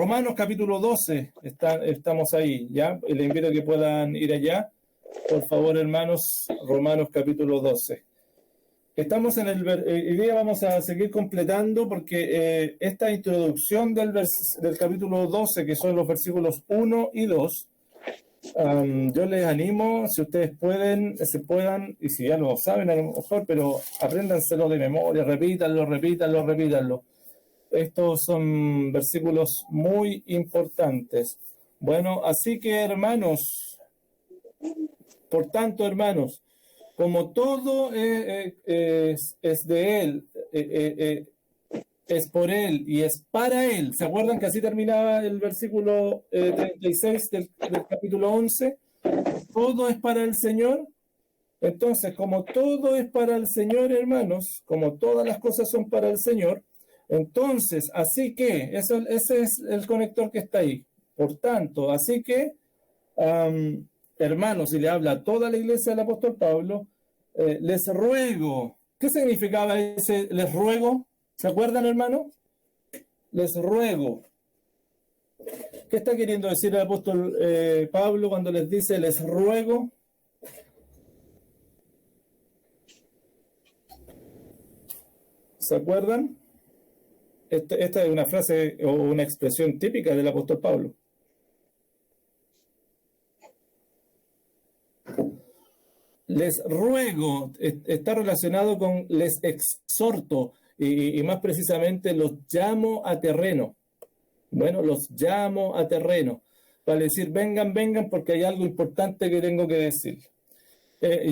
Romanos capítulo 12, estamos ahí, ¿ya? Les invito a que puedan ir allá. Por favor, hermanos, Romanos capítulo 12. Estamos en hoy día vamos a seguir completando porque esta introducción del capítulo 12, que son los versículos 1 y 2, yo les animo, si ustedes pueden, y si ya lo saben a lo mejor, pero apréndanselo de memoria, repítanlo. Estos son versículos muy importantes. Bueno, así que hermanos, por tanto, hermanos, como todo es de Él, es por Él y es para Él. ¿Se acuerdan que así terminaba el versículo 36 del capítulo 11? Todo es para el Señor. Entonces, como todo es para el Señor, hermanos, como todas las cosas son para el Señor, entonces, así que, ese es el conector que está ahí. Por tanto, así que, hermanos, y le habla a toda la iglesia del apóstol Pablo, les ruego. ¿Qué significaba ese les ruego? ¿Se acuerdan, hermano? Les ruego. ¿Qué está queriendo decir el apóstol Pablo cuando les dice les ruego? ¿Se acuerdan? Esta es una frase o una expresión típica del apóstol Pablo. Les ruego, está relacionado con les exhorto y más precisamente los llamo a terreno. Bueno, los llamo a terreno para decir vengan porque hay algo importante que tengo que decir.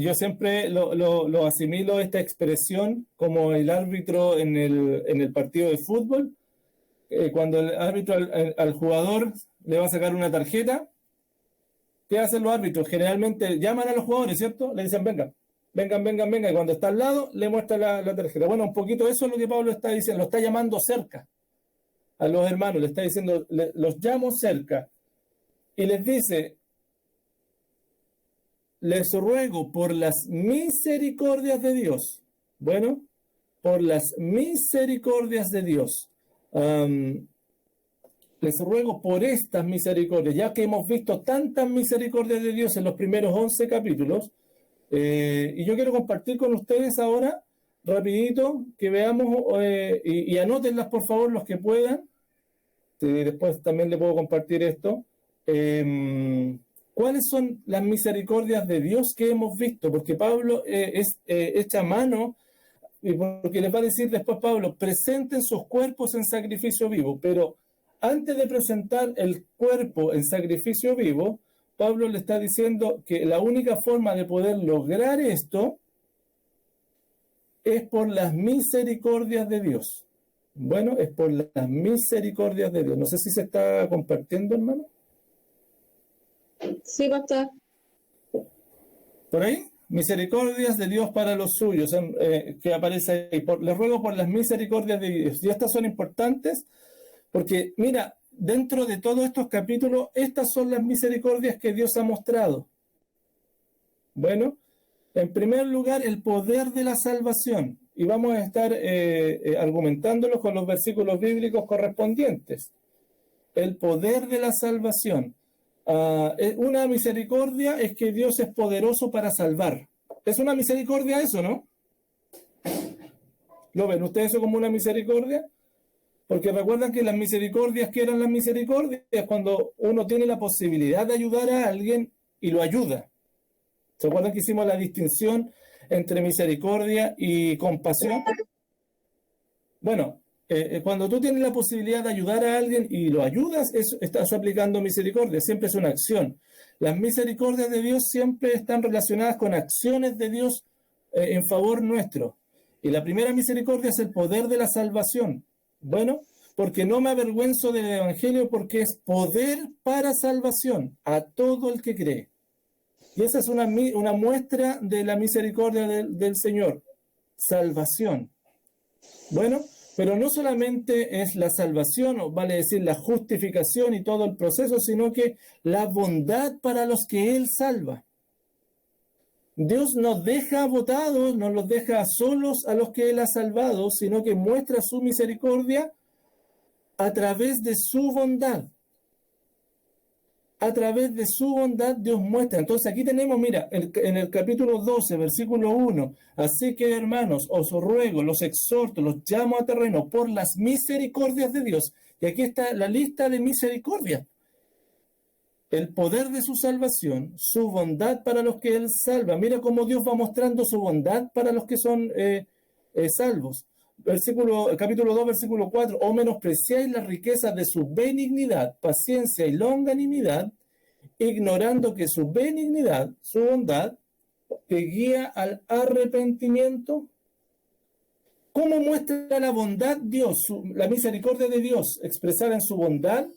Yo siempre lo asimilo esta expresión como el árbitro en el partido de fútbol. Cuando el árbitro al jugador le va a sacar una tarjeta, ¿qué hacen los árbitros? Generalmente llaman a los jugadores, ¿cierto? Le dicen vengan, y cuando está al lado le muestra la tarjeta. Bueno, un poquito eso es lo que Pablo está diciendo, lo está llamando cerca a los hermanos, le está diciendo, los llamo cerca, y les dice, les ruego por las misericordias de Dios. Bueno, por las misericordias de Dios. Les ruego por estas misericordias, ya que hemos visto tantas misericordias de Dios en los primeros 11 capítulos, y yo quiero compartir con ustedes ahora, rapidito, que veamos, y anótenlas por favor los que puedan, después también le puedo compartir esto, ¿cuáles son las misericordias de Dios que hemos visto? Porque Pablo echa mano, y porque les va a decir después Pablo, presenten sus cuerpos en sacrificio vivo, pero antes de presentar el cuerpo en sacrificio vivo, Pablo le está diciendo que la única forma de poder lograr esto es por las misericordias de Dios. Bueno, es por las misericordias de Dios. No sé si se está compartiendo, hermano. Sí, pastor. ¿Por ahí? Misericordias de Dios para los suyos, que aparece ahí. Les ruego por las misericordias de Dios. Y estas son importantes porque, mira, dentro de todos estos capítulos, estas son las misericordias que Dios ha mostrado. Bueno, en primer lugar, el poder de la salvación. Y vamos a estar argumentándolo con los versículos bíblicos correspondientes. El poder de la salvación. Una misericordia es que Dios es poderoso para salvar. Es una misericordia eso, ¿no? ¿Lo ven ustedes eso como una misericordia? Porque recuerdan que las misericordias, ¿qué eran las misericordias? Cuando uno tiene la posibilidad de ayudar a alguien y lo ayuda. ¿Se acuerdan que hicimos la distinción entre misericordia y compasión? Bueno, cuando tú tienes la posibilidad de ayudar a alguien y lo ayudas, estás aplicando misericordia, siempre es una acción. Las misericordias de Dios siempre están relacionadas con acciones de Dios en favor nuestro. Y la primera misericordia es el poder de la salvación. Bueno, porque no me avergüenzo del Evangelio porque es poder para salvación a todo el que cree. Y esa es una muestra de la misericordia del Señor, salvación. Bueno, pero no solamente es la salvación, o vale decir la justificación y todo el proceso, sino que la bondad para los que Él salva. Dios nos deja botados, no los deja solos a los que Él ha salvado, sino que muestra su misericordia a través de su bondad. A través de su bondad Dios muestra. Entonces aquí tenemos, mira, en el capítulo 12, versículo 1, así que hermanos, os ruego, los exhorto, los llamo a terreno por las misericordias de Dios. Y aquí está la lista de misericordias. El poder de su salvación, su bondad para los que Él salva. Mira cómo Dios va mostrando su bondad para los que son salvos. Capítulo 2, versículo 4. O menospreciáis las riquezas de su benignidad, paciencia y longanimidad, ignorando que su benignidad, su bondad, te guía al arrepentimiento. ¿Cómo muestra la bondad Dios, la misericordia de Dios expresada en su bondad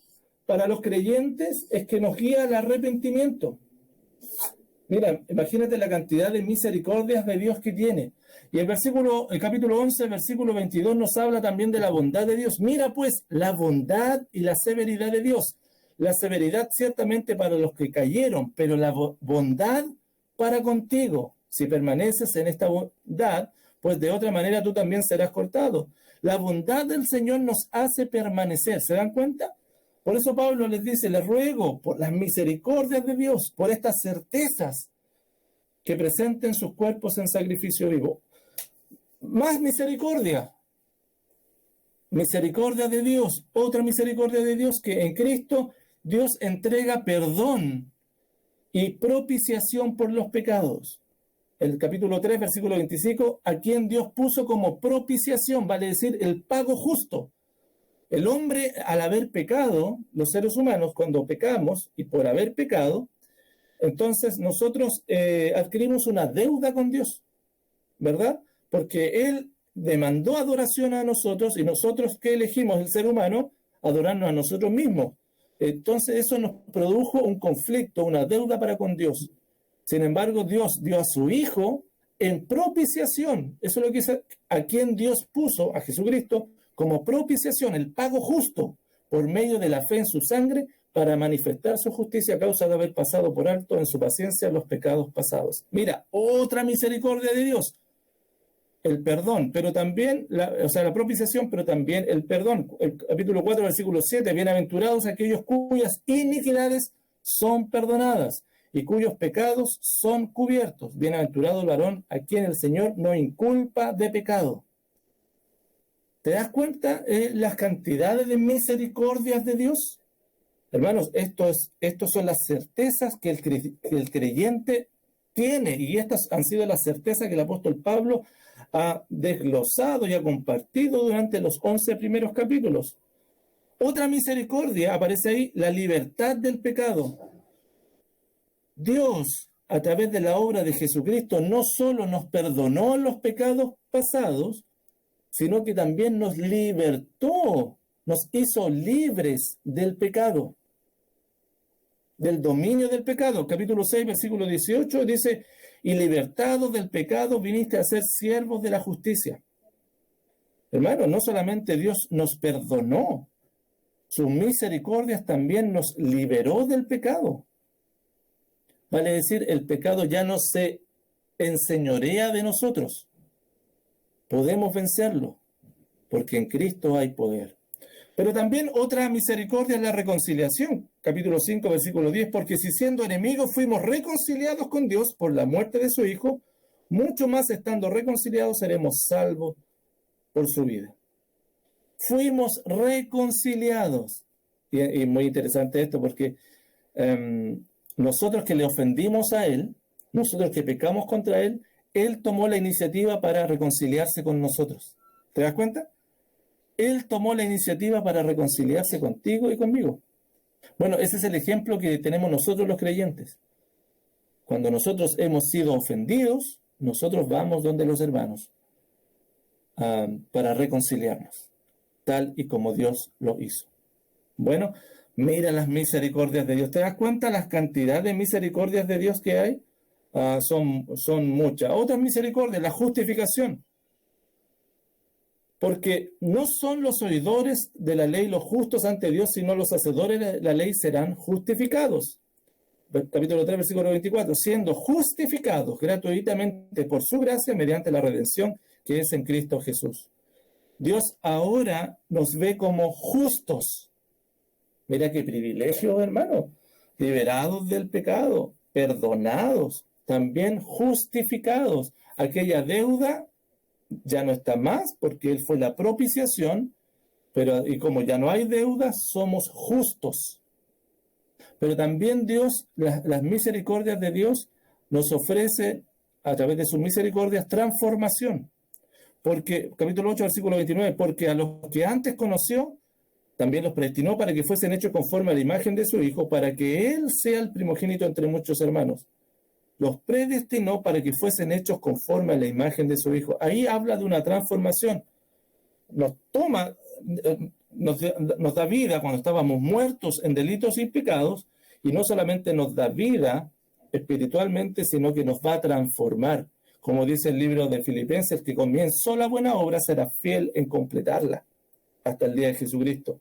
para los creyentes? Es que nos guía al arrepentimiento. Mira, imagínate la cantidad de misericordias de Dios que tiene. Y el capítulo 11, versículo 22 nos habla también de la bondad de Dios. Mira pues la bondad y la severidad de Dios. La severidad ciertamente para los que cayeron, pero la bondad para contigo. Si permaneces en esta bondad, pues de otra manera tú también serás cortado. La bondad del Señor nos hace permanecer. ¿Se dan cuenta? Por eso Pablo les dice, les ruego por las misericordias de Dios, por estas certezas, que presenten sus cuerpos en sacrificio vivo. Más misericordia. Misericordia de Dios. Otra misericordia de Dios, que en Cristo Dios entrega perdón y propiciación por los pecados. El capítulo 3, versículo 25, a quien Dios puso como propiciación, vale decir, el pago justo. El hombre, al haber pecado, los seres humanos, cuando pecamos y por haber pecado, entonces nosotros adquirimos una deuda con Dios, ¿verdad? Porque Él demandó adoración a nosotros y nosotros, ¿qué elegimos? El ser humano, adorarnos a nosotros mismos. Entonces eso nos produjo un conflicto, una deuda para con Dios. Sin embargo, Dios dio a su Hijo en propiciación. Eso es lo que es a quien Dios puso, a Jesucristo, como propiciación, el pago justo, por medio de la fe en su sangre, para manifestar su justicia a causa de haber pasado por alto en su paciencia los pecados pasados. Mira, otra misericordia de Dios, el perdón, pero también, la propiciación, pero también el perdón. El capítulo 4, versículo 7, bienaventurados aquellos cuyas iniquidades son perdonadas y cuyos pecados son cubiertos. Bienaventurado el varón a quien el Señor no inculpa de pecado. ¿Te das cuenta las cantidades de misericordias de Dios? Hermanos, estos son las certezas que el creyente tiene, y estas han sido las certezas que el apóstol Pablo ha desglosado y ha compartido durante los 11 primeros capítulos. Otra misericordia aparece ahí, la libertad del pecado. Dios, a través de la obra de Jesucristo, no solo nos perdonó los pecados pasados, sino que también nos libertó, nos hizo libres del pecado, del dominio del pecado. Capítulo 6, versículo 18 dice, y libertados del pecado viniste a ser siervos de la justicia. Hermano, no solamente Dios nos perdonó, sus misericordias también nos liberó del pecado. Vale decir, el pecado ya no se enseñorea de nosotros. Podemos vencerlo, porque en Cristo hay poder. Pero también otra misericordia es la reconciliación. Capítulo 5, versículo 10, porque si siendo enemigos fuimos reconciliados con Dios por la muerte de su Hijo, mucho más estando reconciliados seremos salvos por su vida. Fuimos reconciliados. Y muy interesante esto, porque nosotros que le ofendimos a Él, nosotros que pecamos contra Él, Él tomó la iniciativa para reconciliarse con nosotros. ¿Te das cuenta? Él tomó la iniciativa para reconciliarse contigo y conmigo. Bueno, ese es el ejemplo que tenemos nosotros los creyentes. Cuando nosotros hemos sido ofendidos, nosotros vamos donde los hermanos para reconciliarnos, tal y como Dios lo hizo. Bueno, mira las misericordias de Dios. ¿Te das cuenta las cantidades de misericordias de Dios que hay? Son muchas. Otras misericordias, la justificación. Porque no son los oidores de la ley los justos ante Dios, sino los hacedores de la ley serán justificados. Capítulo 3, versículo 24. Siendo justificados gratuitamente por su gracia mediante la redención que es en Cristo Jesús. Dios ahora nos ve como justos. Mira qué privilegio, hermano. Liberados del pecado, perdonados, también justificados. Aquella deuda ya no está más porque Él fue la propiciación, pero y como ya no hay deuda, somos justos. Pero también Dios, las misericordias de Dios nos ofrece a través de sus misericordias transformación. Porque, capítulo 8, versículo 29, porque a los que antes conoció, también los predestinó para que fuesen hechos conforme a la imagen de su Hijo, para que Él sea el primogénito entre muchos hermanos. Los predestinó para que fuesen hechos conforme a la imagen de su Hijo. Ahí habla de una transformación. Nos toma, nos da vida cuando estábamos muertos en delitos y pecados, y no solamente nos da vida espiritualmente, sino que nos va a transformar. Como dice el libro de Filipenses, que comenzó la buena obra será fiel en completarla hasta el día de Jesucristo.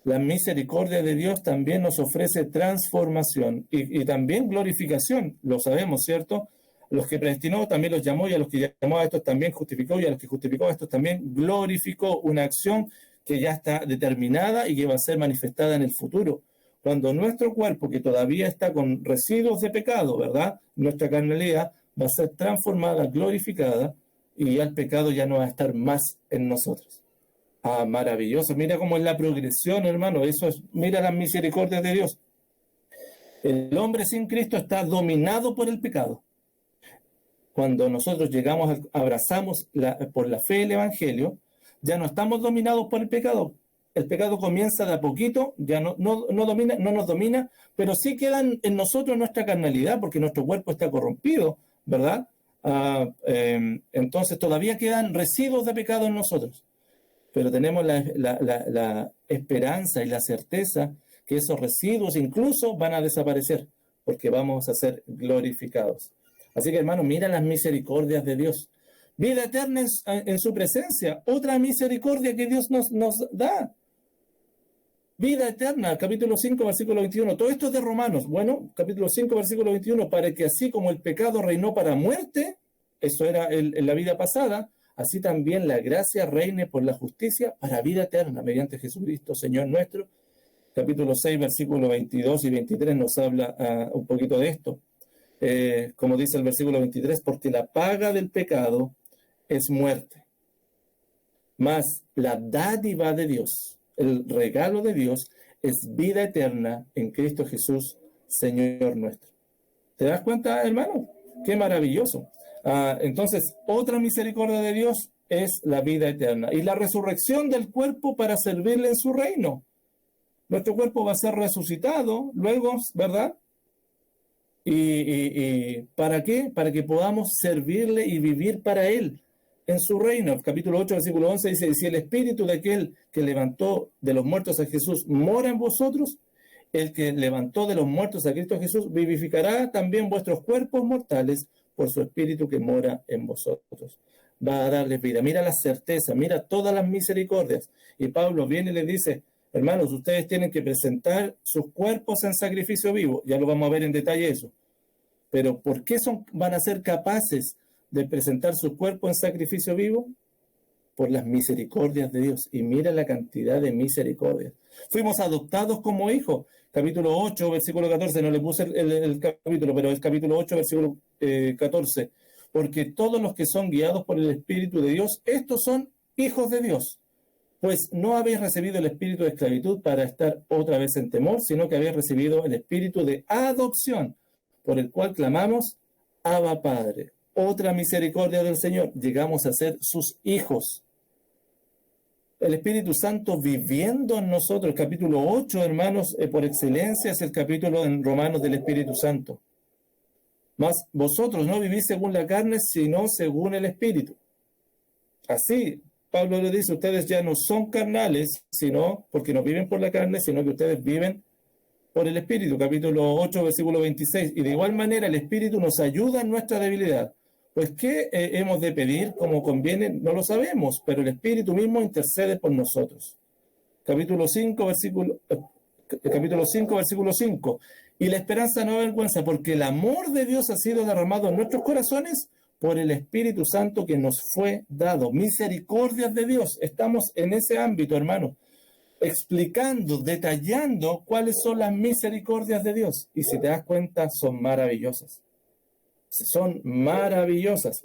La misericordia de Dios también nos ofrece transformación y también glorificación, lo sabemos, ¿cierto? Los que predestinó también los llamó, y a los que llamó a estos también justificó, y a los que justificó a estos también glorificó. Una acción que ya está determinada y que va a ser manifestada en el futuro. Cuando nuestro cuerpo, que todavía está con residuos de pecado, ¿verdad? Nuestra carnalidad va a ser transformada, glorificada, y ya el pecado ya no va a estar más en nosotros. Ah, maravilloso. Mira cómo es la progresión, hermano. Eso es, mira las misericordias de Dios. El hombre sin Cristo está dominado por el pecado. Cuando nosotros llegamos, abrazamos por la fe el Evangelio, ya no estamos dominados por el pecado. El pecado comienza de a poquito, ya no nos domina, pero sí quedan en nosotros nuestra carnalidad, porque nuestro cuerpo está corrompido, ¿verdad? Entonces todavía quedan residuos de pecado en nosotros. Pero tenemos la esperanza y la certeza que esos residuos incluso van a desaparecer, porque vamos a ser glorificados. Así que, hermano, mira las misericordias de Dios. Vida eterna en su presencia, otra misericordia que Dios nos da. Vida eterna, capítulo 5, versículo 21. Todo esto es de Romanos. Bueno, capítulo 5, versículo 21, para que así como el pecado reinó para muerte, eso era en la vida pasada, así también la gracia reine por la justicia para vida eterna, mediante Jesucristo, Señor nuestro. Capítulo 6, versículo 22 y 23 nos habla un poquito de esto. Como dice el versículo 23, porque la paga del pecado es muerte, mas la dádiva de Dios, el regalo de Dios, es vida eterna en Cristo Jesús, Señor nuestro. ¿Te das cuenta, hermano? Qué maravilloso. Entonces, otra misericordia de Dios es la vida eterna y la resurrección del cuerpo para servirle en su reino. Nuestro cuerpo va a ser resucitado luego, ¿verdad? ¿Y para qué? Para que podamos servirle y vivir para Él en su reino. El capítulo 8, versículo 11 dice, si el espíritu de aquel que levantó de los muertos a Jesús mora en vosotros, el que levantó de los muertos a Cristo Jesús vivificará también vuestros cuerpos mortales por su espíritu que mora en vosotros. Va a darles vida. Mira la certeza, mira todas las misericordias. Y Pablo viene y le dice, hermanos, ustedes tienen que presentar sus cuerpos en sacrificio vivo. Ya lo vamos a ver en detalle eso. Pero ¿por qué van a ser capaces de presentar su cuerpo en sacrificio vivo? Por las misericordias de Dios. Y mira la cantidad de misericordias. Fuimos adoptados como hijos. Capítulo 8, versículo 14. No le puse el capítulo, pero es capítulo 8, versículo 14. Porque todos los que son guiados por el Espíritu de Dios, estos son hijos de Dios. Pues no habéis recibido el espíritu de esclavitud para estar otra vez en temor, sino que habéis recibido el espíritu de adopción, por el cual clamamos, Abba Padre. Otra misericordia del Señor. Llegamos a ser sus hijos. El Espíritu Santo viviendo en nosotros. El capítulo 8, hermanos, por excelencia es el capítulo en Romanos del Espíritu Santo. Mas vosotros no vivís según la carne, sino según el Espíritu. Así, Pablo le dice, ustedes ya no son carnales, sino porque no viven por la carne, sino que ustedes viven por el Espíritu. Capítulo 8, versículo 26. Y de igual manera el Espíritu nos ayuda en nuestra debilidad. Pues, ¿qué hemos de pedir como conviene? No lo sabemos, pero el Espíritu mismo intercede por nosotros. Capítulo 5, versículo 5. Y la esperanza no avergüenza, porque el amor de Dios ha sido derramado en nuestros corazones por el Espíritu Santo que nos fue dado. Misericordias de Dios. Estamos en ese ámbito, hermano, explicando, detallando cuáles son las misericordias de Dios. Y si te das cuenta, son maravillosas. Son maravillosas.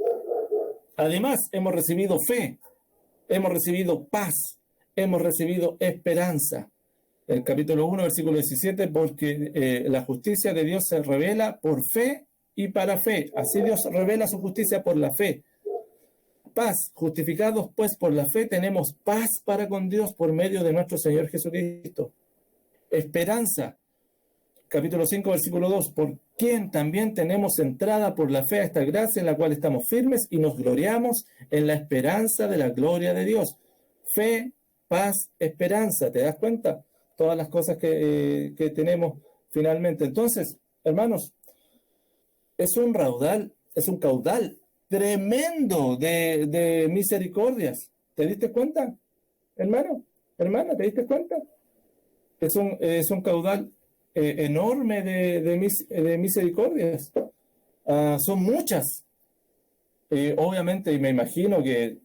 Además, hemos recibido fe, hemos recibido paz, hemos recibido esperanza. El capítulo 1, versículo 17, porque la justicia de Dios se revela por fe y para fe. Así Dios revela su justicia por la fe. Paz, justificados pues por la fe, tenemos paz para con Dios por medio de nuestro Señor Jesucristo. Esperanza, capítulo 5, versículo 2, por quien también tenemos entrada por la fe a esta gracia en la cual estamos firmes y nos gloriamos en la esperanza de la gloria de Dios. Fe, paz, esperanza, ¿te das cuenta? Todas las cosas que tenemos finalmente. Entonces, hermanos, es un caudal tremendo de misericordias. ¿Te diste cuenta, hermano? Hermana, ¿te diste cuenta? Es un caudal enorme de misericordias. Son muchas. Obviamente, y me imagino que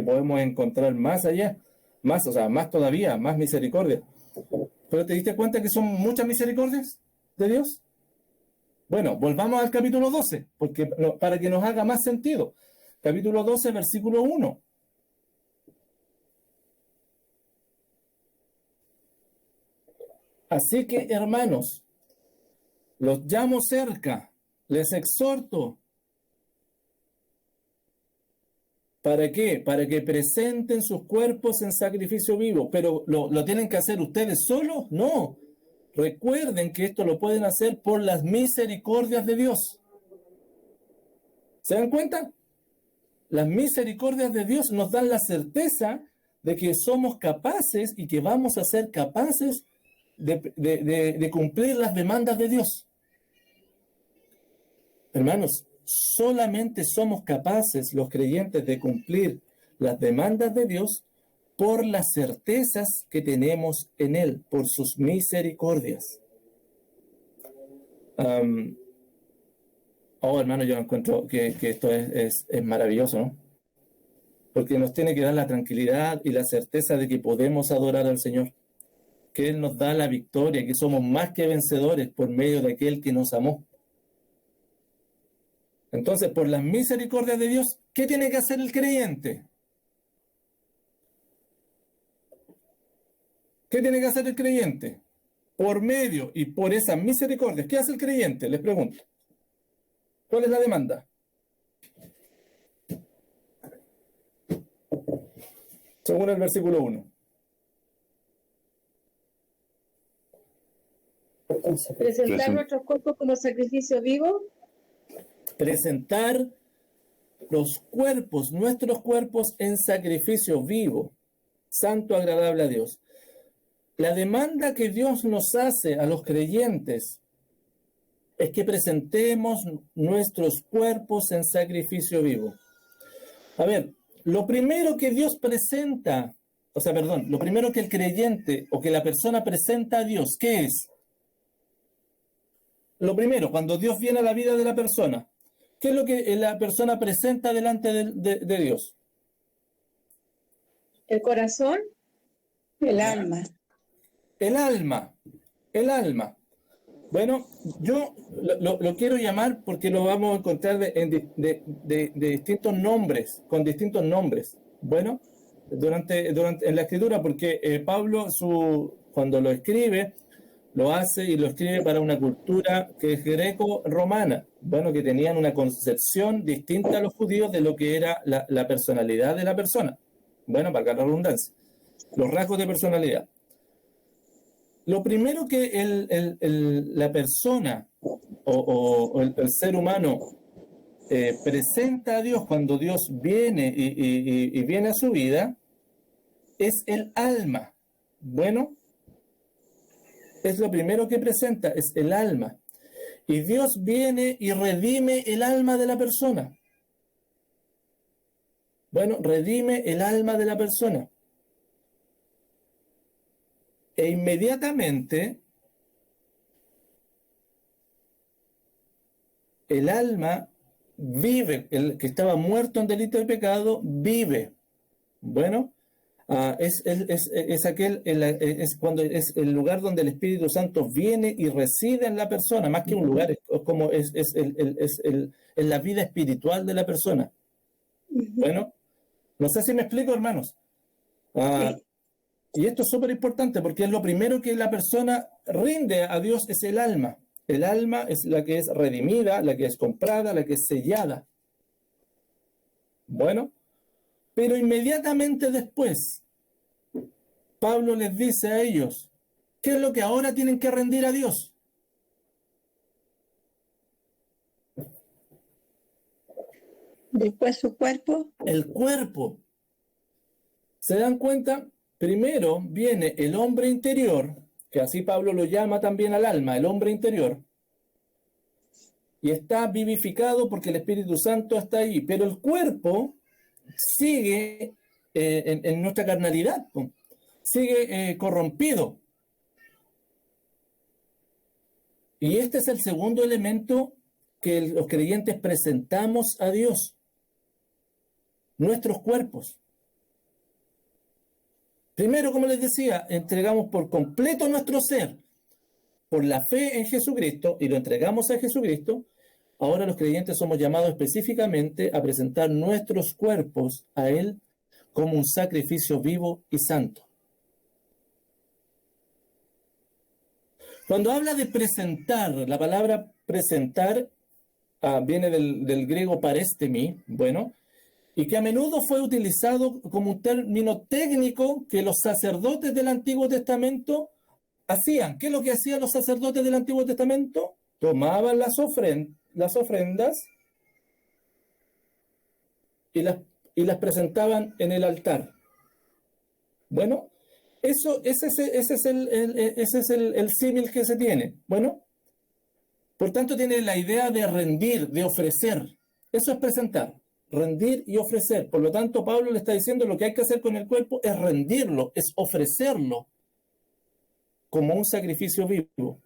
podemos encontrar más allá, más todavía, más misericordia. ¿Pero te diste cuenta que son muchas misericordias de Dios? Bueno, volvamos al capítulo 12, para que nos haga más sentido. Capítulo 12, versículo 1. Así que, hermanos, los llamo cerca, les exhorto. ¿Para qué? Para que presenten sus cuerpos en sacrificio vivo. ¿Pero lo tienen que hacer ustedes solos? No. Recuerden que esto lo pueden hacer por las misericordias de Dios. ¿Se dan cuenta? Las misericordias de Dios nos dan la certeza de que somos capaces y que vamos a ser capaces de cumplir las demandas de Dios. Hermanos, solamente somos capaces los creyentes de cumplir las demandas de Dios por las certezas que tenemos en Él, por sus misericordias. Hermano, yo encuentro que esto es maravilloso, ¿no? Porque nos tiene que dar la tranquilidad y la certeza de que podemos adorar al Señor, que Él nos da la victoria, que somos más que vencedores por medio de aquel que nos amó. Entonces, por las misericordias de Dios, ¿qué tiene que hacer el creyente? ¿Qué tiene que hacer el creyente? Por medio y por esas misericordias, ¿qué hace el creyente? Les pregunto. ¿Cuál es la demanda? Según el versículo 1. Presentar nuestros cuerpos como sacrificio vivo. Presentar nuestros cuerpos en sacrificio vivo, santo, agradable a Dios. La demanda que Dios nos hace a los creyentes es que presentemos nuestros cuerpos en sacrificio vivo. A ver, lo primero que Dios presenta, lo primero que el creyente o que la persona presenta a Dios, ¿qué es? Lo primero, cuando Dios viene a la vida de la persona, ¿qué es lo que la persona presenta delante de Dios? El corazón. El alma. El alma. Bueno, yo lo quiero llamar porque lo vamos a encontrar de distintos nombres, con distintos nombres. Bueno, en la escritura, porque Pablo, cuando lo escribe, lo hace y lo escribe para una cultura que es greco-romana, bueno, que tenían una concepción distinta a los judíos de lo que era la personalidad de la persona. Bueno, para la redundancia, los rasgos de personalidad. Lo primero que la persona o el ser humano presenta a Dios cuando Dios viene y viene a su vida es el alma. Bueno, es lo primero que presenta, es el alma. Y Dios viene y redime el alma de la persona. Bueno, redime el alma de la persona. E inmediatamente el alma vive, el que estaba muerto en delito de pecado, vive. Bueno, es cuando es el lugar donde el Espíritu Santo viene y reside en la persona, más que un lugar, es la vida espiritual de la persona. Bueno, no sé si me explico, hermanos. Y esto es súper importante porque es lo primero que la persona rinde a Dios, es el alma. El alma es la que es redimida, la que es comprada, la que es sellada. Bueno, pero inmediatamente después, Pablo les dice a ellos, ¿qué es lo que ahora tienen que rendir a Dios? Después su cuerpo. El cuerpo. ¿Se dan cuenta? Primero viene el hombre interior, que así Pablo lo llama también al alma, el hombre interior, y está vivificado porque el Espíritu Santo está ahí, pero el cuerpo sigue en nuestra carnalidad, sigue corrompido. Y este es el segundo elemento que los creyentes presentamos a Dios, nuestros cuerpos. Primero, como les decía, entregamos por completo nuestro ser por la fe en Jesucristo y lo entregamos a Jesucristo. Ahora los creyentes somos llamados específicamente a presentar nuestros cuerpos a Él como un sacrificio vivo y santo. Cuando habla de presentar, la palabra presentar viene del griego parestemi, bueno, y que a menudo fue utilizado como un término técnico que los sacerdotes del Antiguo Testamento hacían. ¿Qué es lo que hacían los sacerdotes del Antiguo Testamento? Tomaban las ofrendas y las presentaban en el altar. Bueno, ese es el símil que se tiene. Bueno, por tanto tiene la idea de rendir, de ofrecer. Eso es presentar, rendir y ofrecer. Por lo tanto, Pablo le está diciendo lo que hay que hacer con el cuerpo es rendirlo, es ofrecerlo como un sacrificio vivo.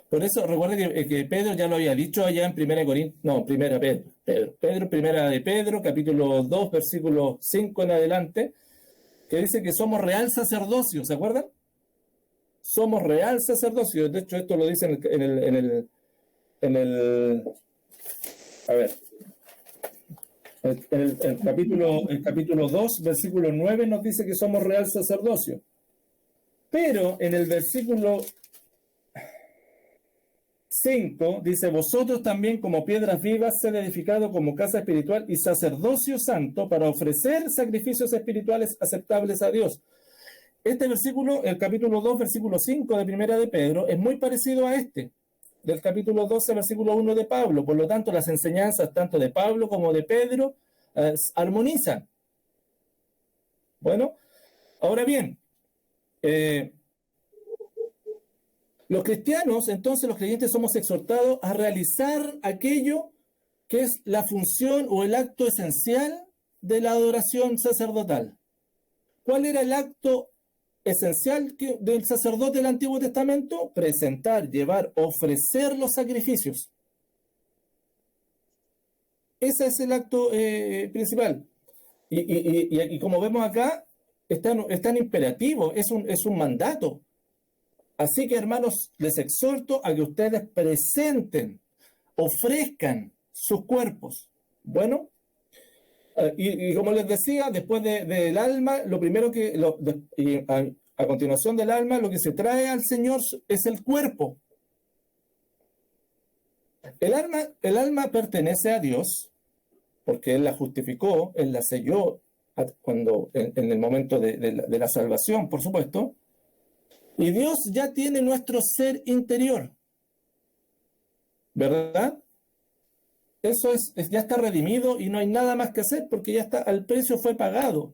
Por eso, recuerden que Pedro ya lo había dicho allá en Primera de Pedro, capítulo 2, versículo 5 en adelante, que dice que somos real sacerdocio, ¿se acuerdan? Somos real sacerdocio. De hecho, esto lo dice en el capítulo 2, versículo 9 nos dice que somos real sacerdocio. Pero en el versículo 5 dice, vosotros también como piedras vivas sed edificados como casa espiritual y sacerdocio santo para ofrecer sacrificios espirituales aceptables a Dios. Este versículo, el capítulo 2, versículo 5 de Primera de Pedro, es muy parecido a este, del capítulo 12, versículo 1 de Pablo. Por lo tanto, las enseñanzas tanto de Pablo como de Pedro armonizan. Bueno, ahora bien, los cristianos, entonces los creyentes somos exhortados a realizar aquello que es la función o el acto esencial de la adoración sacerdotal. ¿Cuál era el acto esencial del sacerdote del Antiguo Testamento? Presentar, llevar, ofrecer los sacrificios. Ese es el acto principal. Y como vemos acá, es tan imperativo, es un mandato. Así que, hermanos, les exhorto a que ustedes presenten, ofrezcan sus cuerpos. Bueno, y como les decía, después del alma, lo primero a continuación del alma, lo que se trae al Señor es el cuerpo. El alma pertenece a Dios, porque Él la justificó, Él la selló en el momento de la salvación, por supuesto. Y Dios ya tiene nuestro ser interior, ¿verdad? Eso ya está redimido y no hay nada más que hacer porque ya está, el precio fue pagado.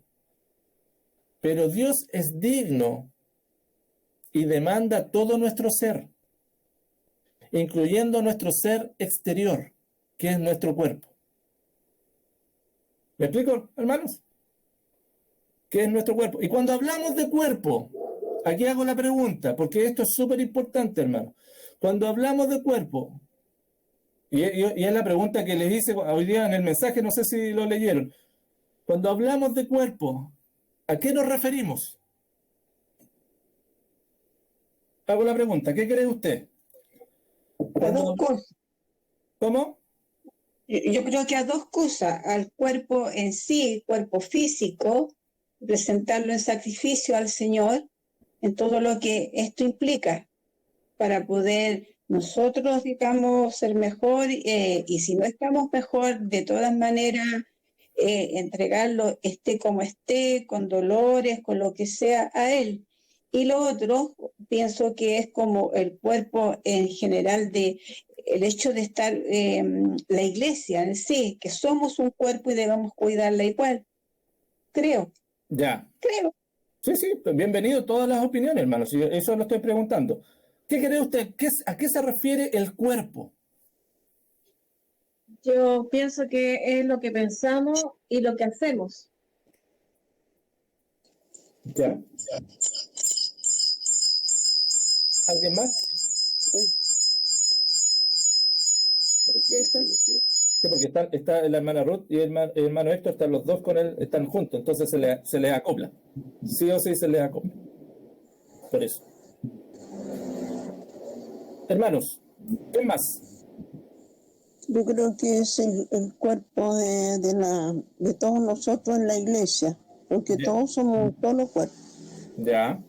Pero Dios es digno y demanda todo nuestro ser, incluyendo nuestro ser exterior, que es nuestro cuerpo. ¿Me explico, hermanos? ¿Qué es nuestro cuerpo? Y cuando hablamos de cuerpo, aquí hago la pregunta, porque esto es súper importante, hermano. Cuando hablamos de cuerpo, Y es la pregunta que les hice hoy día en el mensaje, no sé si lo leyeron. Cuando hablamos de cuerpo, ¿a qué nos referimos? Hago la pregunta, ¿qué cree usted? A dos cosas. ¿Cómo? Yo creo que a dos cosas, al cuerpo en sí, cuerpo físico, presentarlo en sacrificio al Señor, en todo lo que esto implica, para poder nosotros, digamos, ser mejor, y si no estamos mejor, de todas maneras, entregarlo, esté como esté, con dolores, con lo que sea, a Él. Y lo otro, pienso que es como el cuerpo en general de el hecho de estar, la iglesia en sí, que somos un cuerpo y debemos cuidarla igual. Creo, Ya. creo. Sí, sí, pues bienvenido a todas las opiniones, hermano. Si eso lo estoy preguntando. ¿Qué cree usted? ¿A qué se refiere el cuerpo? Yo pienso que es lo que pensamos y lo que hacemos. Ya. ¿Alguien más? Eso. Sí, porque está la hermana Ruth y el hermano Héctor, están los dos con él, están juntos, entonces se les acopla. Sí o sí se les acopla. Por eso. Hermanos, ¿qué más? Yo creo que es el cuerpo de todos nosotros en la iglesia, porque Ya. todos somos un solo cuerpo. Ya.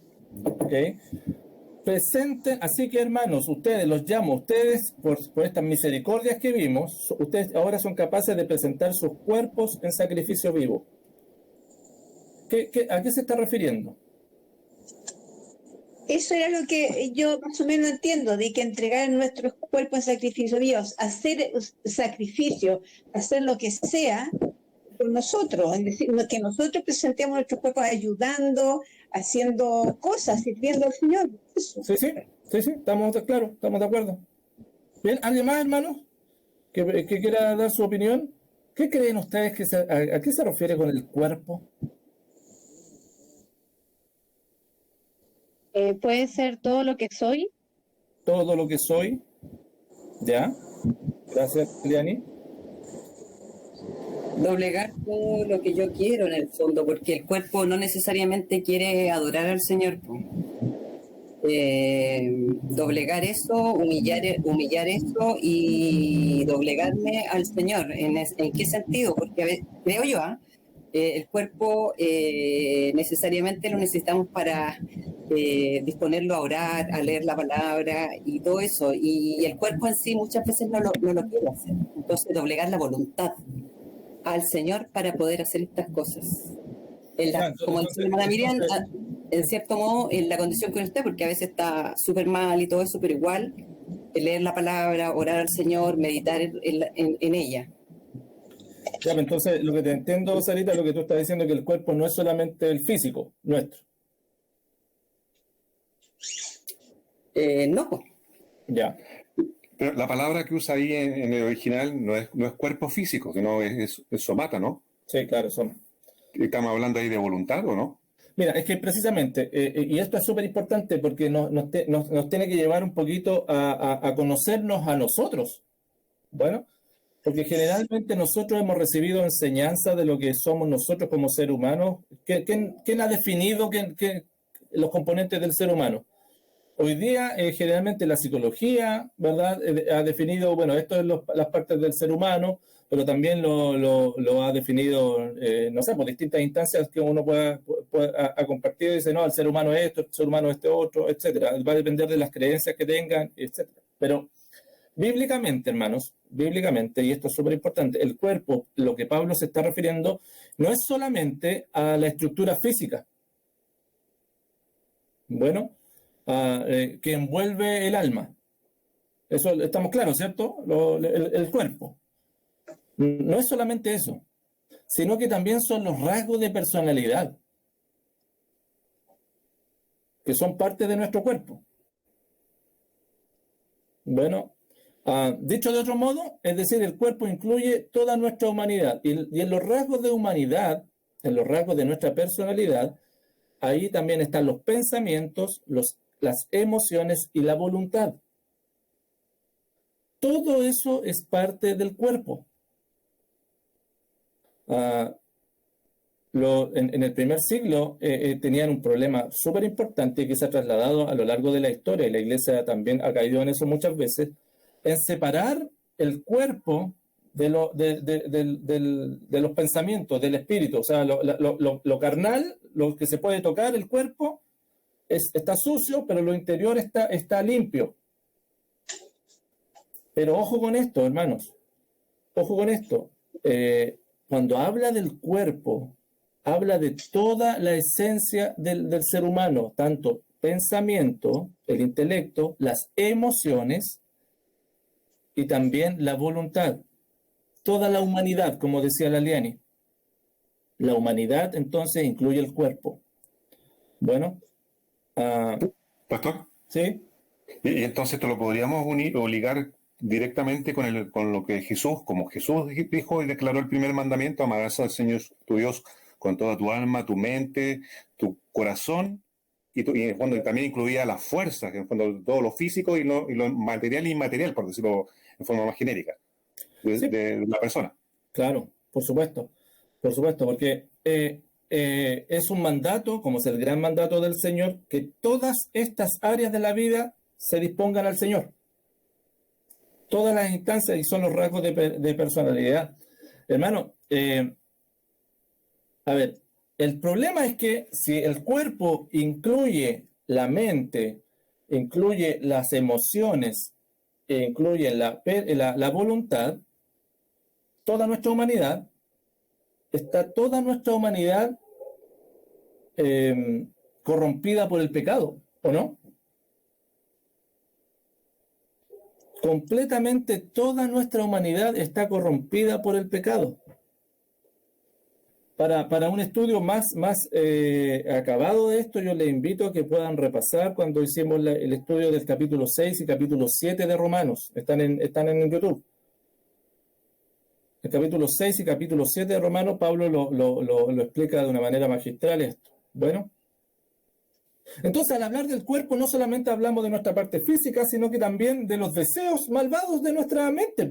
Ok. Presenten, así que hermanos, ustedes los llamo, ustedes por estas misericordias que vimos, ustedes ahora son capaces de presentar sus cuerpos en sacrificio vivo. ¿A qué se está refiriendo? Eso era lo que yo más o menos entiendo, de que entregar nuestros cuerpos en sacrificio a Dios, hacer sacrificio, hacer lo que sea por nosotros, es decir, que nosotros presentemos nuestros cuerpos ayudando, haciendo cosas, sirviendo al Señor. Eso. Sí, sí, sí, sí, estamos claro, estamos de acuerdo. Bien, ¿alguien más, hermanos, que quiera dar su opinión? ¿Qué creen ustedes a qué se refiere con el cuerpo? Puede ser todo lo que soy. Todo lo que soy, ¿ya? Gracias, Liani. Doblegar todo lo que yo quiero en el fondo, porque el cuerpo no necesariamente quiere adorar al Señor. Doblegar eso, humillar eso y doblegarme al Señor. ¿En qué sentido? Porque creo yo, el cuerpo necesariamente lo necesitamos para disponerlo a orar, a leer la palabra y todo eso. Y el cuerpo en sí muchas veces no lo quiere hacer. Entonces, doblegar la voluntad al Señor para poder hacer estas cosas. Como dice la hermana Miriam, en cierto modo, en la condición que usted, porque a veces está súper mal y todo eso, pero igual leer la palabra, orar al Señor, meditar en ella. Ya, entonces, lo que te entiendo, Sarita, lo que tú estás diciendo es que el cuerpo no es solamente el físico nuestro. No. Ya. Pero la palabra que usa ahí en el original no es cuerpo físico, sino es somata, ¿no? Sí, claro, son. ¿Estamos hablando ahí de voluntad o no? Mira, es que precisamente, y esto es súper importante porque nos tiene que llevar un poquito a conocernos a nosotros. Bueno, porque generalmente nosotros hemos recibido enseñanza de lo que somos nosotros como seres humanos. ¿Quién ha definido los componentes del ser humano? Hoy día, generalmente la psicología, ¿verdad? Ha definido, bueno, esto es las partes del ser humano, pero también lo ha definido, no sé, por distintas instancias que uno pueda compartir. Dice, no, el ser humano es esto, el ser humano es este otro, etcétera. Va a depender de las creencias que tengan, etcétera. Pero bíblicamente, hermanos, bíblicamente, y esto es súper importante, el cuerpo, lo que Pablo se está refiriendo, no es solamente a la estructura física. Bueno, que envuelve el alma. Eso estamos claros, ¿cierto? El cuerpo. No es solamente eso, sino que también son los rasgos de personalidad, que son parte de nuestro cuerpo. Bueno, dicho de otro modo, es decir, el cuerpo incluye toda nuestra humanidad. Y en los rasgos de humanidad, en los rasgos de nuestra personalidad, ahí también están los pensamientos, las emociones y la voluntad. todo eso es parte del cuerpo. En el primer siglo tenían un problema súper importante que se ha trasladado a lo largo de la historia, y la iglesia también ha caído en eso muchas veces, en separar el cuerpo de los pensamientos, del espíritu. O sea, lo carnal, lo que se puede tocar, el cuerpo, está sucio, pero lo interior está limpio. Pero ojo con esto, hermanos, ojo con esto. Cuando habla del cuerpo, habla de toda la esencia del ser humano, tanto pensamiento, el intelecto, las emociones y también la voluntad. Toda la humanidad, como decía Laliani. La humanidad entonces incluye el cuerpo. Bueno. Pastor. Sí. Y entonces esto lo podríamos unir o ligar directamente con lo que Jesús, como Jesús dijo y declaró el primer mandamiento: amarás al Señor tu Dios con toda tu alma, tu mente, tu corazón, y en el fondo también incluía las fuerzas, en el fondo todo lo físico y lo material e inmaterial, por decirlo en forma más genérica, de la persona. Claro, por supuesto, porque es un mandato, como es el gran mandato del Señor, que todas estas áreas de la vida se dispongan al Señor. Todas las instancias, y son los rasgos de personalidad. Hermano, a ver, el problema es que si el cuerpo incluye la mente, incluye las emociones, incluye la voluntad, toda nuestra humanidad, corrompida por el pecado, ¿o no? Completamente toda nuestra humanidad está corrompida por el pecado. Para un estudio más acabado de esto, yo les invito a que puedan repasar cuando hicimos el estudio del capítulo 6 y capítulo 7 de Romanos. Están en YouTube. El capítulo 6 y capítulo 7 de Romanos, Pablo lo explica de una manera magistral esto. Bueno. Entonces, al hablar del cuerpo, no solamente hablamos de nuestra parte física, sino que también de los deseos malvados de nuestra mente.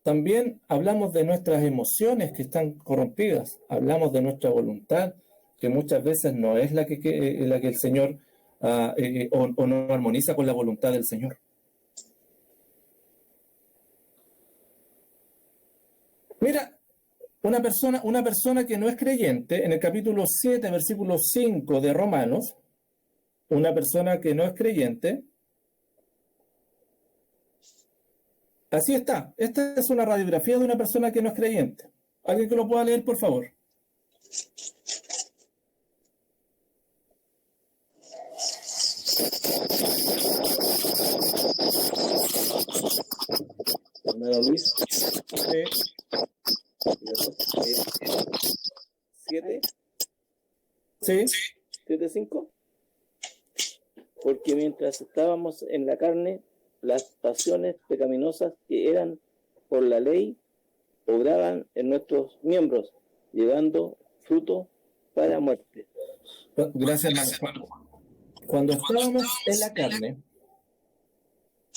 También hablamos de nuestras emociones que están corrompidas. Hablamos de nuestra voluntad, que muchas veces no es la que el Señor o no armoniza con la voluntad del Señor. Mira, una persona que no es creyente, en el capítulo 7, versículo 5 de Romanos, una persona que no es creyente, así está. Esta es una radiografía de una persona que no es creyente. ¿Alguien que lo pueda leer, por favor? Hermano Luis. Sí. 7, Sí. 7:5. Porque mientras estábamos en la carne, las pasiones pecaminosas que eran por la ley obraban en nuestros miembros, llevando fruto para muerte. Gracias, hermano. Cuando estábamos en la carne,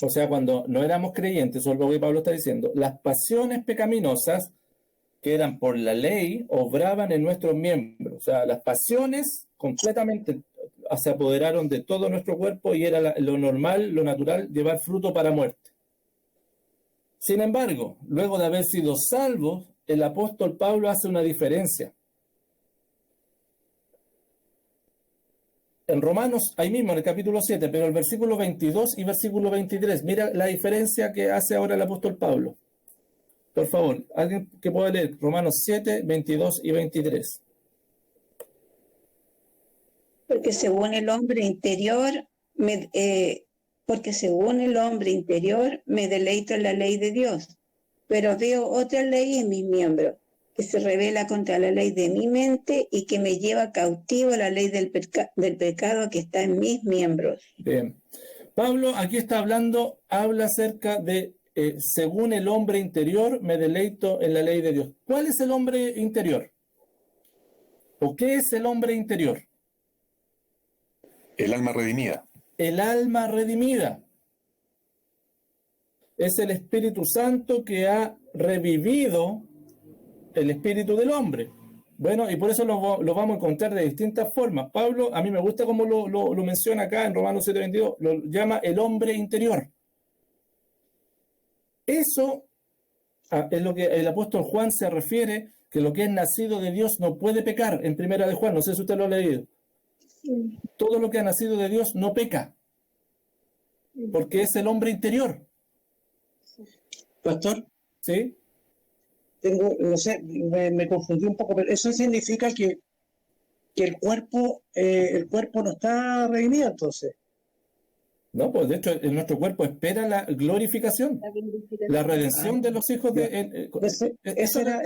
o sea, cuando no éramos creyentes, eso es lo que Pablo está diciendo, las pasiones pecaminosas que eran por la ley obraban en nuestros miembros. O sea, las pasiones completamente se apoderaron de todo nuestro cuerpo y era lo normal, lo natural, llevar fruto para muerte. Sin embargo, luego de haber sido salvos, el apóstol Pablo hace una diferencia. En Romanos, ahí mismo en el capítulo 7, pero el versículo 22 y versículo 23, mira la diferencia que hace ahora el apóstol Pablo. Por favor, alguien que pueda leer Romanos 7, 22 y 23. Porque según el hombre interior, me deleito en la ley de Dios, pero veo otra ley en mis miembros, que se revela contra la ley de mi mente y que me lleva cautivo a la ley del pecado que está en mis miembros. Bien. Pablo aquí está habla acerca de según el hombre interior me deleito en la ley de Dios. ¿Cuál es el hombre interior? ¿O qué es el hombre interior? El alma redimida. El alma redimida. es el Espíritu Santo que ha revivido el espíritu del hombre. Bueno, y por eso lo vamos a encontrar de distintas formas. Pablo, a mí me gusta cómo lo menciona acá en Romanos 7:22, lo llama el hombre interior. Eso es lo que el apóstol Juan se refiere, que lo que es nacido de Dios no puede pecar, en Primera de Juan, no sé si usted lo ha leído. Todo lo que ha nacido de Dios no peca, porque es el hombre interior. Pastor, ¿Sí? no sé, me confundí un poco, pero eso significa que el cuerpo no está redimido entonces. No, pues de hecho nuestro cuerpo espera la glorificación, la redención de los hijos de... Esa era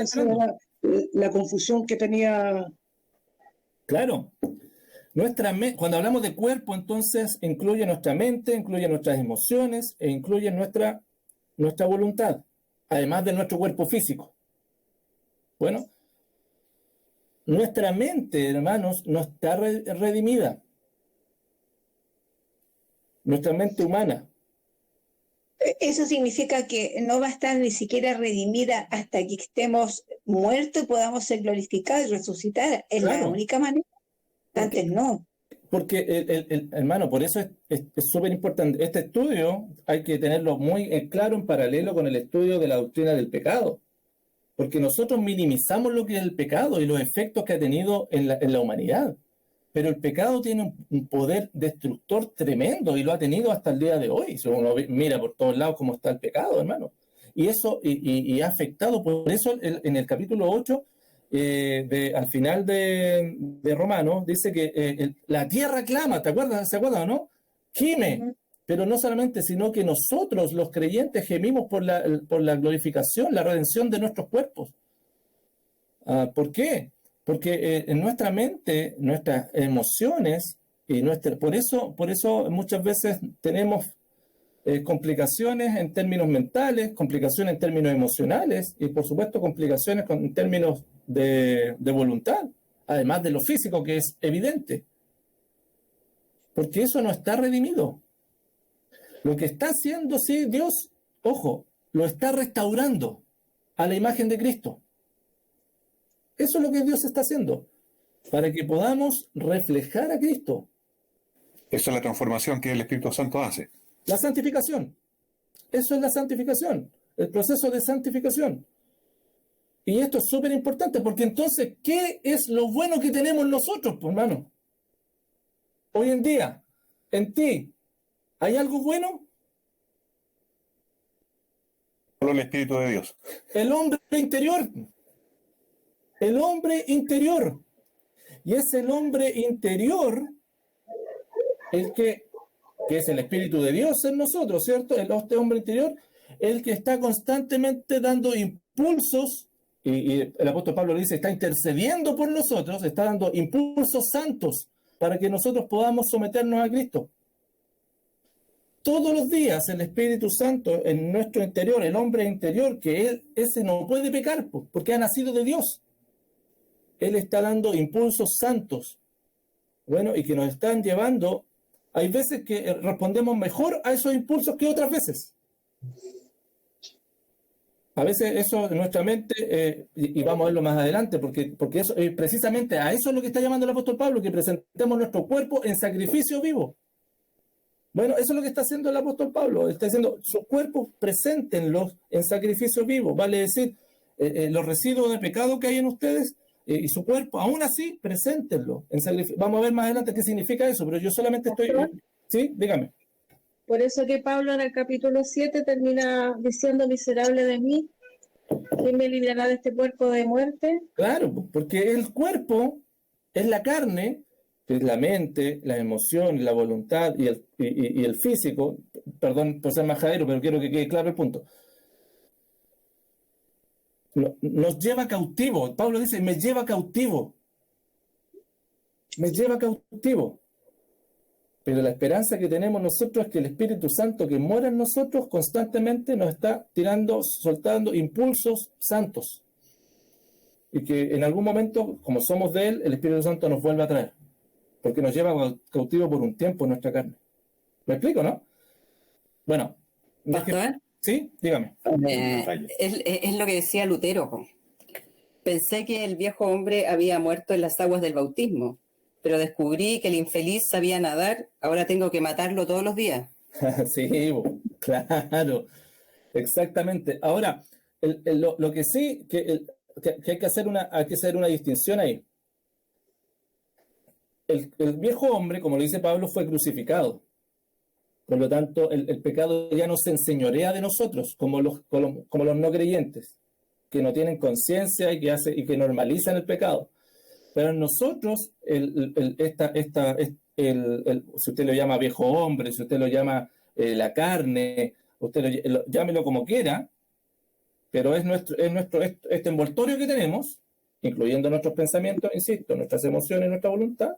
la confusión que tenía. Claro. Cuando hablamos de cuerpo, entonces incluye nuestra mente, incluye nuestras emociones e incluye nuestra voluntad, además de nuestro cuerpo físico. Bueno, nuestra mente, hermanos, no está redimida. Nuestra mente humana. Eso significa que no va a estar ni siquiera redimida hasta que estemos muertos y podamos ser glorificados y resucitar. Es Claro. la única manera. Antes no. Porque, hermano, por eso es súper importante. Este estudio hay que tenerlo muy claro en paralelo con el estudio de la doctrina del pecado. Porque nosotros minimizamos lo que es el pecado y los efectos que ha tenido en la humanidad. Pero el pecado tiene un poder destructor tremendo y lo ha tenido hasta el día de hoy. Si uno mira por todos lados cómo está el pecado, hermano. Y eso ha afectado. Por eso en el capítulo 8, al final de Romanos, dice que la tierra clama, ¿se acuerdan o no? Gime. Pero no solamente, sino que nosotros, los creyentes, gemimos por la glorificación, la redención de nuestros cuerpos. ¿Por qué? Porque en nuestra mente, nuestras emociones, por eso muchas veces tenemos complicaciones en términos mentales, complicaciones en términos emocionales y por supuesto complicaciones en términos de voluntad, además de lo físico que es evidente. Porque eso no está redimido. Lo que está haciendo, sí, Dios, ojo, lo está restaurando a la imagen de Cristo. Eso es lo que Dios está haciendo, para que podamos reflejar a Cristo. Esa es la transformación que el Espíritu Santo hace. La santificación. Eso es la santificación, el proceso de santificación. Y esto es súper importante, porque entonces, ¿qué es lo bueno que tenemos nosotros, pues, hermano? Hoy en día, en ti, ¿hay algo bueno? Solo el Espíritu de Dios. El hombre interior. El hombre interior. Y es el hombre interior el que es el Espíritu de Dios en nosotros, ¿cierto? Este hombre interior, el que está constantemente dando impulsos, y el apóstol Pablo dice, está intercediendo por nosotros, está dando impulsos santos para que nosotros podamos someternos a Cristo. Todos los días el Espíritu Santo en nuestro interior, el hombre interior, que ese no puede pecar, porque ha nacido de Dios. Él está dando impulsos santos, bueno, y que nos están llevando. Hay veces que respondemos mejor a esos impulsos que otras veces. A veces eso en nuestra mente, y vamos a verlo más adelante, porque eso, precisamente a eso es lo que está llamando el apóstol Pablo, que presentemos nuestro cuerpo en sacrificio vivo. Bueno, eso es lo que está haciendo el apóstol Pablo. Está diciendo, sus cuerpos preséntenlos en sacrificio vivo. Vale decir, los residuos de pecado que hay en ustedes y su cuerpo, aún así, preséntenlo en sacrificio. Vamos a ver más adelante qué significa eso, pero yo solamente estoy... ¿Sí? Dígame. Por eso que Pablo en el capítulo 7 termina diciendo, miserable de mí, ¿quién me librará de este cuerpo de muerte? Claro, porque el cuerpo es la carne, que es la mente, la emoción, la voluntad y el físico. Perdón por ser majadero, pero quiero que quede claro el punto. Nos lleva cautivo. Pablo dice, me lleva cautivo. Me lleva cautivo. Pero la esperanza que tenemos nosotros es que el Espíritu Santo que mora en nosotros constantemente nos está soltando impulsos santos. Y que en algún momento, como somos de Él, el Espíritu Santo nos vuelve a traer. Porque nos lleva cautivo por un tiempo en nuestra carne. ¿Me explico, no? Bueno. Pastor, ¿Sí? Dígame. Es lo que decía Lutero, po. Pensé que el viejo hombre había muerto en las aguas del bautismo, pero descubrí que el infeliz sabía nadar, ahora tengo que matarlo todos los días. Sí, claro, exactamente. Ahora, lo que sí, que hay que hacer una distinción ahí. El viejo hombre, como lo dice Pablo, fue crucificado. Por lo tanto, el pecado ya no se enseñorea de nosotros, como los no creyentes, que no tienen conciencia y que normalizan el pecado. Pero en nosotros, si usted lo llama viejo hombre, si usted lo llama la carne, llámelo como quiera, pero es este envoltorio que tenemos, incluyendo nuestros pensamientos, insisto, nuestras emociones, nuestra voluntad,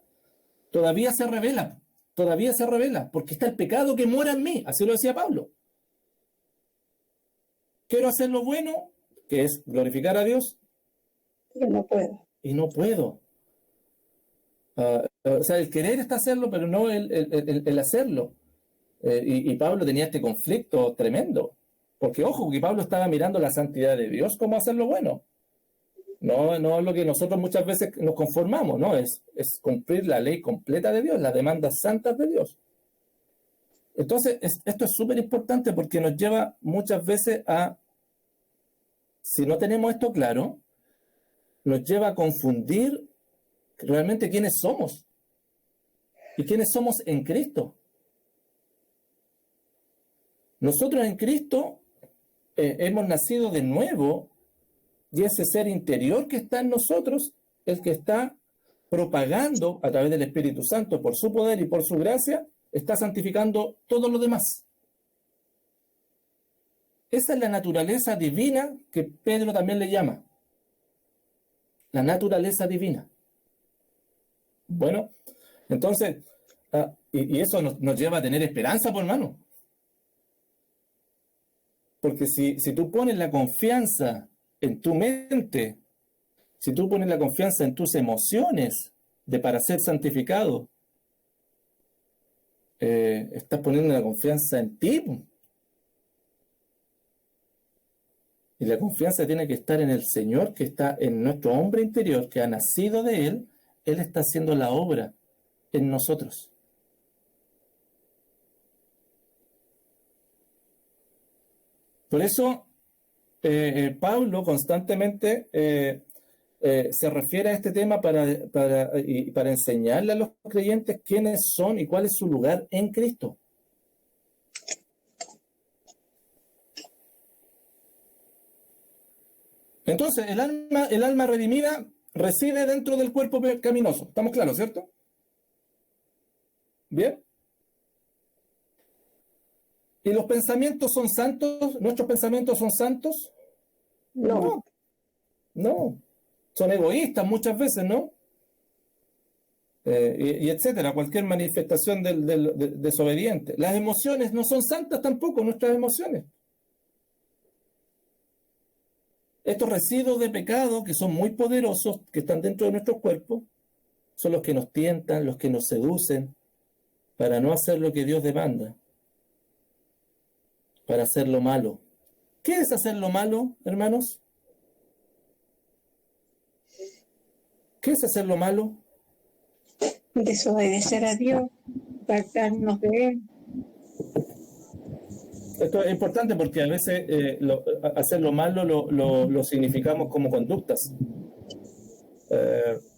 todavía se revela, porque está el pecado que mora en mí, así lo decía Pablo. Quiero hacer lo bueno, que es glorificar a Dios, Pero no puedo. y no puedo. O sea, el querer está hacerlo, pero no el hacerlo. Y Pablo tenía este conflicto tremendo, porque ojo, que Pablo estaba mirando la santidad de Dios como hacer lo bueno. No es lo que nosotros muchas veces nos conformamos, ¿no? Es cumplir la ley completa de Dios, las demandas santas de Dios. Entonces, esto es súper importante porque nos lleva muchas veces si no tenemos esto claro, nos lleva a confundir realmente quiénes somos y quiénes somos en Cristo. Nosotros en Cristo hemos nacido de nuevo, y ese ser interior que está en nosotros, el que está propagando a través del Espíritu Santo, por su poder y por su gracia, está santificando todo lo demás. Esa es la naturaleza divina que Pedro también le llama. La naturaleza divina. Bueno, entonces, y eso nos lleva a tener esperanza, por hermano. Porque si tú pones la confianza en tu mente, si tú pones la confianza en tus emociones para ser santificado, estás poniendo la confianza en ti. Y la confianza tiene que estar en el Señor, que está en nuestro hombre interior, que ha nacido de Él. Él está haciendo la obra en nosotros. Por eso, Pablo constantemente se refiere a este tema para enseñarle a los creyentes quiénes son y cuál es su lugar en Cristo. Entonces, el alma redimida reside dentro del cuerpo pecaminoso. ¿Estamos claros, cierto? ¿Bien? ¿Y los pensamientos son santos? ¿Nuestros pensamientos son santos? No. No. Son egoístas muchas veces, ¿no? Y etcétera, cualquier manifestación del desobediente. Las emociones no son santas tampoco, nuestras emociones. Estos residuos de pecado, que son muy poderosos, que están dentro de nuestros cuerpos, son los que nos tientan, los que nos seducen, para no hacer lo que Dios demanda, para hacer lo malo. ¿Qué es hacer lo malo, hermanos? ¿Qué es hacer lo malo? Desobedecer a Dios, apartarnos de Él. Esto es importante porque a veces hacer lo malo lo significamos como conductas.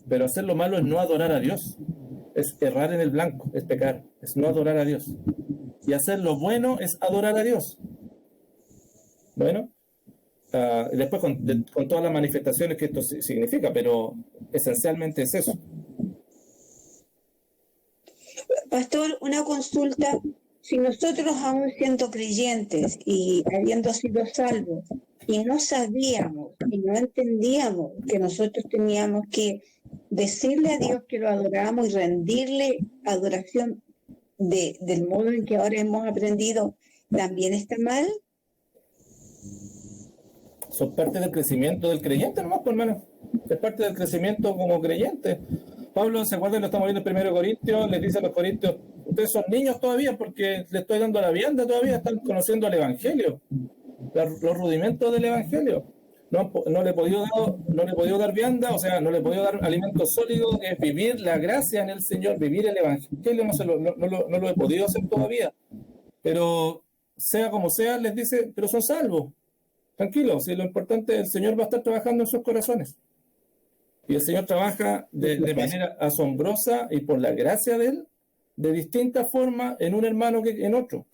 Pero hacer lo malo es no adorar a Dios. Es errar en el blanco, es pecar, es no adorar a Dios. Y hacer lo bueno es adorar a Dios. Bueno, después con todas las manifestaciones que esto significa, pero esencialmente es eso. Pastor, una consulta. Si nosotros aún siendo creyentes y habiendo sido salvos y no sabíamos y no entendíamos que nosotros teníamos que decirle a Dios que lo adoramos y rendirle adoración del modo en que ahora hemos aprendido, ¿también está mal? Son parte del crecimiento del creyente, nomás, pues, hermano. Es parte del crecimiento como creyente. Pablo, ¿se acuerdan? Lo estamos viendo en 1 Corintios, les dice a los corintios, ustedes son niños todavía porque les estoy dando la vianda todavía, están conociendo el Evangelio. los rudimentos del Evangelio. No le he podido dar vianda, o sea, no le he podido dar alimento sólido, que es vivir la gracia en el Señor, vivir el Evangelio, no lo he podido hacer todavía. Pero sea como sea, les dice, pero son salvos. Tranquilos, si lo importante es el Señor va a estar trabajando en sus corazones. Y el Señor trabaja de manera asombrosa y por la gracia de Él, de distintas formas en un hermano que en otro.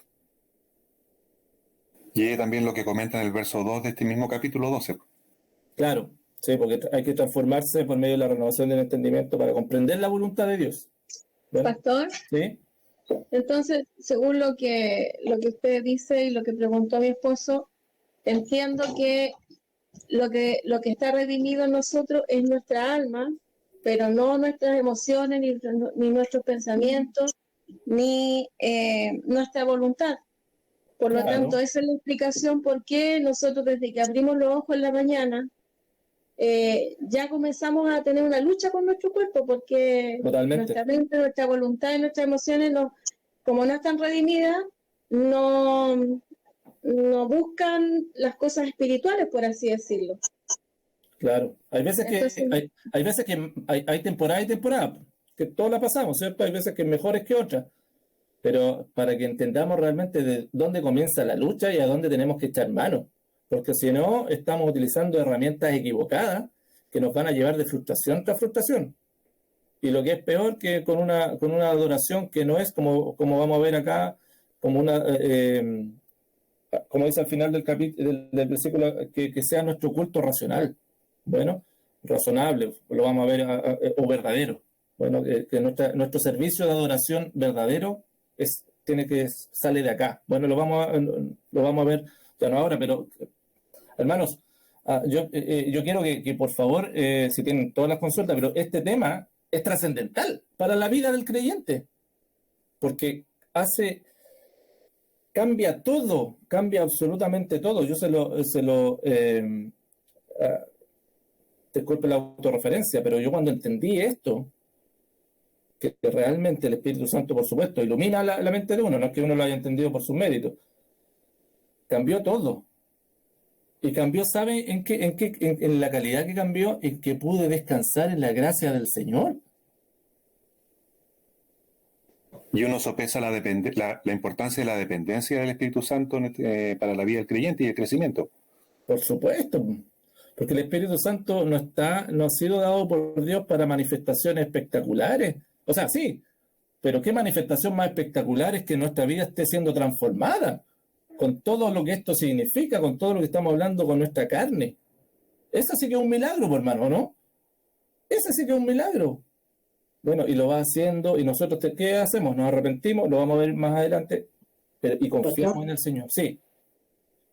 Y también lo que comenta en el verso 2 de este mismo capítulo 12. Claro, sí, porque hay que transformarse por medio de la renovación del entendimiento para comprender la voluntad de Dios. Bueno, Pastor, ¿sí? entonces, según lo que usted dice y lo que preguntó mi esposo, entiendo que lo que está redimido en nosotros es nuestra alma, pero no nuestras emociones, ni nuestros pensamientos, ni nuestra voluntad. Por lo Claro. tanto, esa es la explicación por qué nosotros desde que abrimos los ojos en la mañana ya comenzamos a tener una lucha con nuestro cuerpo, porque Totalmente. nuestra mente, nuestra voluntad y nuestras emociones, como no están redimidas, no buscan las cosas espirituales, por así decirlo. Claro, hay veces Entonces, que hay temporada y temporada, que todos la pasamos, ¿cierto? Hay veces que mejores que otras, pero para que entendamos realmente de dónde comienza la lucha y a dónde tenemos que echar mano, porque si no, estamos utilizando herramientas equivocadas que nos van a llevar de frustración tras frustración. Y lo que es peor, que con una adoración que no es como vamos a ver acá, como como dice al final del del versículo, que sea nuestro culto racional. Bueno, razonable, lo vamos a ver, o verdadero. Bueno, que nuestro servicio de adoración verdadero sale de acá. Bueno, lo vamos a ver ya no ahora, pero hermanos, yo quiero que por favor, si tienen todas las consultas, pero este tema es trascendental para la vida del creyente, porque cambia todo, cambia absolutamente todo. Yo disculpe la autorreferencia, pero yo cuando entendí esto, que realmente el Espíritu Santo, por supuesto, ilumina la mente de uno, no es que uno lo haya entendido por sus méritos, cambió todo. Y cambió, ¿sabe en la calidad que cambió? En que pude descansar en la gracia del Señor. Y uno sopesa la importancia de la dependencia del Espíritu Santo para la vida del creyente y el crecimiento. Por supuesto, porque el Espíritu Santo no ha sido dado por Dios para manifestaciones espectaculares. O sea, sí, pero ¿qué manifestación más espectacular es que nuestra vida esté siendo transformada? Con todo lo que esto significa, con todo lo que estamos hablando con nuestra carne. Eso sí que es un milagro, por hermano, ¿no? Ese sí que es un milagro. Bueno, y lo va haciendo, y nosotros, ¿qué hacemos? Nos arrepentimos, lo vamos a ver más adelante, y confiamos en el Señor. Sí.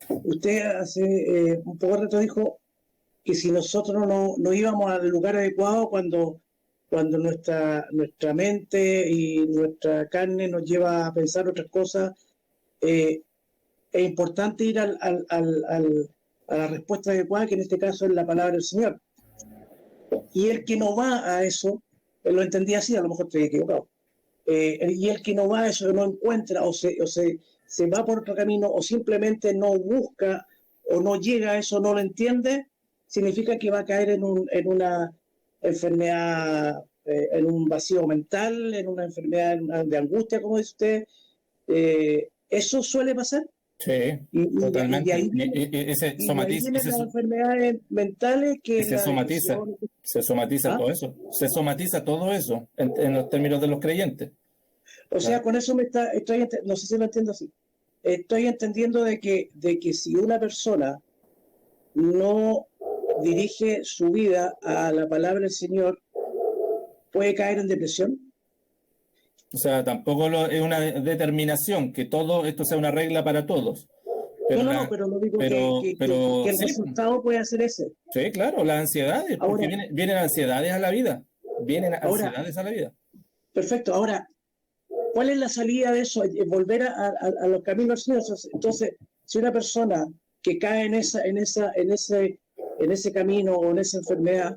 Usted hace un poco de rato dijo que si nosotros no íbamos al lugar adecuado cuando nuestra mente y nuestra carne nos lleva a pensar otras cosas, es importante ir a la respuesta adecuada, que en este caso es la palabra del Señor. Y el que no va a eso, lo entendí así, a lo mejor estoy equivocado, y el que no va a eso, no encuentra o se va por otro camino, o simplemente no busca o no llega a eso, no lo entiende, significa que va a caer en una enfermedad, en un vacío mental, en una enfermedad de angustia, como dice usted. ¿Eso suele pasar? Sí, totalmente. Y de ahí somatiza, vienen las enfermedades mentales que se somatiza todo eso. Se somatiza todo eso en los términos de los creyentes. O sea, con eso no sé si lo entiendo así. Estoy entendiendo de que si una persona no dirige su vida a la palabra del Señor, puede caer en depresión. O sea, tampoco es una determinación que todo esto sea una regla para todos. Pero no digo que el resultado puede ser ese. Sí, claro, las ansiedades, porque vienen ansiedades a la vida. Ansiedades a la vida. Perfecto. Ahora, ¿cuál es la salida de eso? Volver a los caminos del Señor. Entonces, si una persona que cae en ese camino o en esa enfermedad,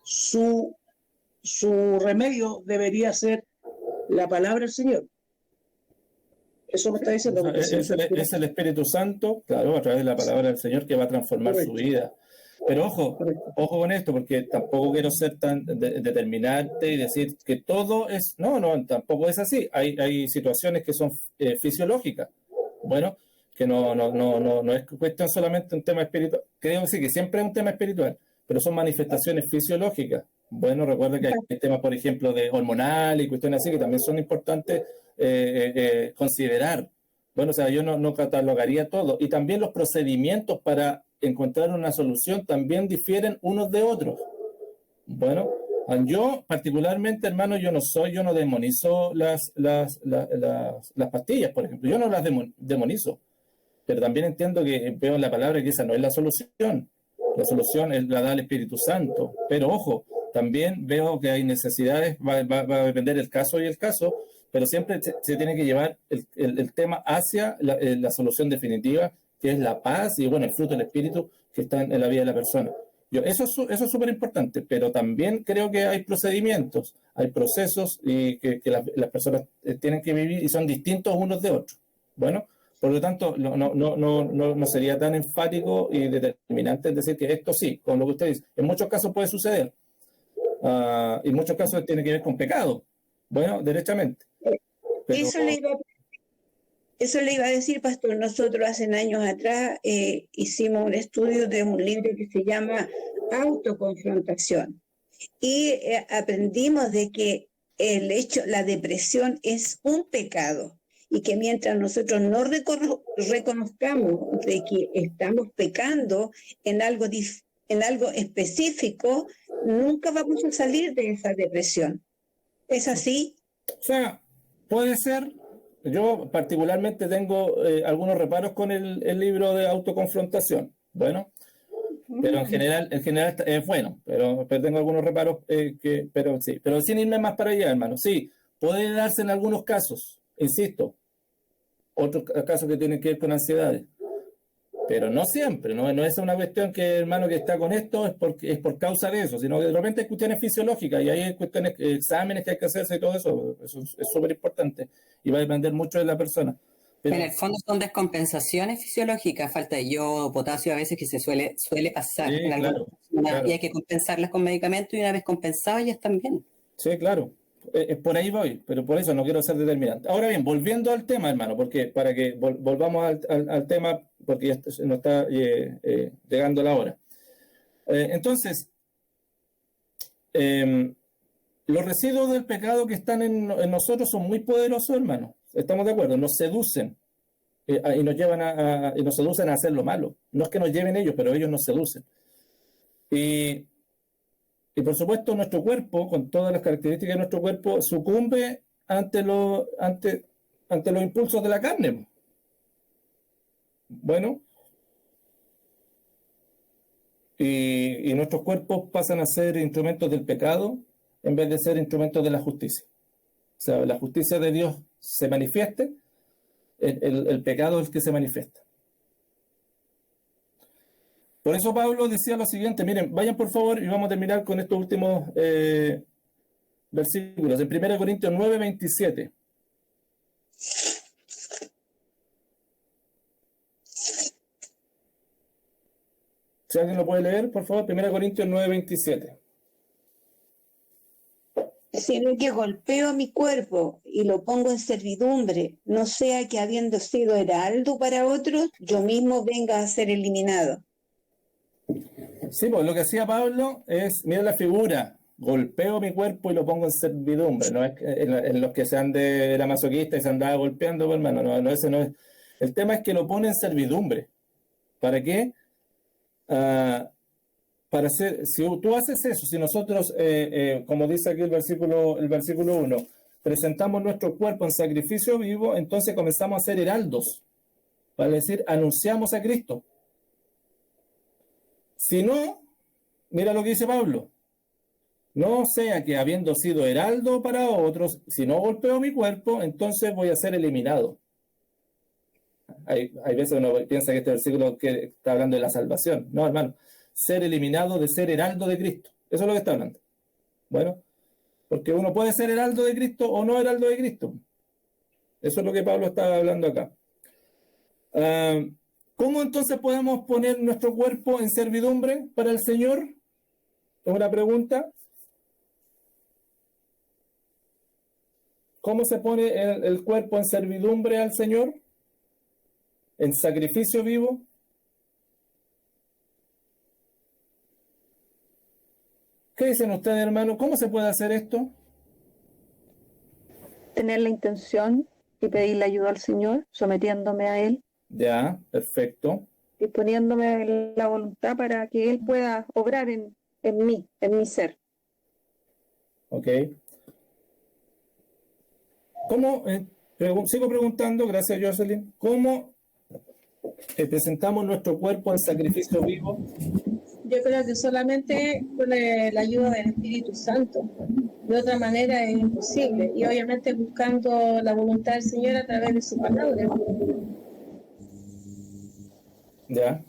su remedio debería ser la palabra del Señor. Eso me está diciendo. Porque Es el Espíritu Santo, claro, a través de la palabra del Señor que va a transformar su vida. Pero ojo con esto, porque tampoco quiero ser tan determinante y decir que todo es... No, tampoco es así. Hay situaciones que son fisiológicas. Bueno, que no es cuestión solamente un tema espiritual. Creo sí que siempre es un tema espiritual, pero son manifestaciones fisiológicas. Bueno, recuerda que hay temas, por ejemplo, de hormonal y cuestiones así que también son importantes considerar. Bueno, o sea, yo no catalogaría todo. Y también los procedimientos para encontrar una solución también difieren unos de otros. Bueno, yo particularmente, hermano, yo no demonizo las pastillas, por ejemplo. Yo no las demonizo. Pero también entiendo que veo en la palabra que esa no es la solución. La solución la da el Espíritu Santo. Pero ojo, también veo que hay necesidades, va a depender el caso y el caso, pero siempre se tiene que llevar el tema hacia la solución definitiva, que es la paz y, bueno, el fruto del Espíritu que está en la vida de la persona. Eso es súper importante, pero también creo que hay procedimientos, hay procesos y que las personas tienen que vivir y son distintos unos de otros. Bueno, por lo tanto, no sería tan enfático y determinante en decir que esto sí, con lo que usted dice. En muchos casos puede suceder. Y en muchos casos tiene que ver con pecado. Bueno, derechamente. Pero... Eso le iba a decir, pastor. Nosotros hace años atrás hicimos un estudio de un libro que se llama Autoconfrontación. Y aprendimos de que la depresión es un pecado. Y que mientras nosotros no reconozcamos de que estamos pecando en algo específico, nunca vamos a salir de esa depresión. ¿Es así? O sea, puede ser. Yo particularmente tengo algunos reparos con el libro de autoconfrontación. Bueno, pero en general es bueno, pero tengo algunos reparos pero sí. Pero sin irme más para allá, hermano. Sí, puede darse en algunos casos, insisto. Otros casos que tienen que ver con ansiedades. Pero no siempre, no es una cuestión que, hermano, que está con esto es por causa de eso, sino que de repente hay cuestiones fisiológicas y hay cuestiones, exámenes que hay que hacerse y todo eso es súper importante y va a depender mucho de la persona. Pero, en el fondo son descompensaciones fisiológicas, falta de yodo, potasio a veces que se suele pasar sí, en algunas personas, claro. Y hay que compensarlas con medicamentos y una vez compensadas ya están bien. Sí, claro. Por ahí voy, pero por eso no quiero ser determinante. Ahora bien, volviendo al tema, hermano, porque para que volvamos al tema, porque ya nos está llegando la hora. Entonces, los residuos del pecado que están en nosotros son muy poderosos, hermano. ¿Estamos de acuerdo? Nos seducen y nos llevan y nos seducen a hacer lo malo. No es que nos lleven ellos, pero ellos nos seducen. Y por supuesto nuestro cuerpo, con todas las características de nuestro cuerpo, sucumbe ante los impulsos de la carne. Bueno, y nuestros cuerpos pasan a ser instrumentos del pecado en vez de ser instrumentos de la justicia. O sea, la justicia de Dios se manifieste, el pecado es el que se manifiesta. Por eso Pablo decía lo siguiente, miren, vayan por favor y vamos a terminar con estos últimos versículos. En 1 Corintios 9, 27. Si alguien lo puede leer, por favor, 1 Corintios 9, 27. Sino que golpeo mi cuerpo y lo pongo en servidumbre, no sea que habiendo sido heraldo para otros, yo mismo venga a ser eliminado. Sí, pues lo que hacía Pablo es, mira la figura, golpeo mi cuerpo y lo pongo en servidumbre, no es en los que sean de la masoquista y se andaba golpeando, pues, hermano, no, ese no es. El tema es que lo pone en servidumbre. ¿Para qué? Para hacer, si tú haces eso, si nosotros, como dice aquí el versículo 1, presentamos nuestro cuerpo en sacrificio vivo, entonces comenzamos a ser heraldos, para decir, anunciamos a Cristo. Si no, mira lo que dice Pablo. No sea que habiendo sido heraldo para otros, si no golpeo mi cuerpo, entonces voy a ser eliminado. Hay veces uno piensa que este versículo que está hablando de la salvación. No, hermano. Ser eliminado de ser heraldo de Cristo. Eso es lo que está hablando. Bueno, porque uno puede ser heraldo de Cristo o no heraldo de Cristo. Eso es lo que Pablo está hablando acá. ¿Cómo entonces podemos poner nuestro cuerpo en servidumbre para el Señor? Es una pregunta. ¿Cómo se pone el cuerpo en servidumbre al Señor? ¿En sacrificio vivo? ¿Qué dicen ustedes, hermanos? ¿Cómo se puede hacer esto? Tener la intención y pedirle ayuda al Señor, sometiéndome a Él Ya, perfecto. y poniéndome la voluntad para que Él pueda obrar en mí, en mi ser. Ok. ¿Cómo, sigo preguntando, gracias Jocelyn, cómo presentamos nuestro cuerpo en sacrificio vivo? Yo creo que solamente con la ayuda del Espíritu Santo. De otra manera es imposible. Y obviamente buscando la voluntad del Señor a través de su palabra. Ya.